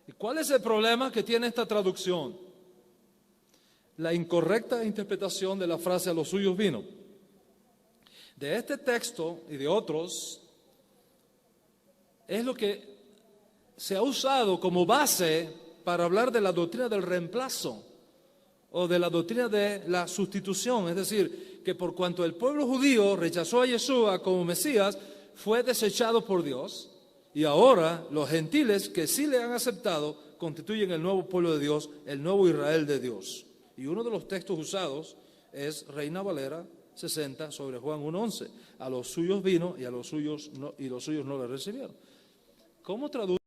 ¿Y cuál es el problema que tiene esta traducción? La incorrecta interpretación de la frase a los suyos vino. De este texto y de otros es lo que se ha usado como base para hablar de la doctrina del reemplazo o de la doctrina de la sustitución, es decir, que por cuanto el pueblo judío rechazó a Yeshua como Mesías, fue desechado por Dios, y ahora los gentiles que sí le han aceptado constituyen el nuevo pueblo de Dios, el nuevo Israel de Dios. Y uno de los textos usados es Reina Valera 60 sobre Juan 1:11. A los suyos vino y a los suyos no le recibieron. ¿Cómo traduce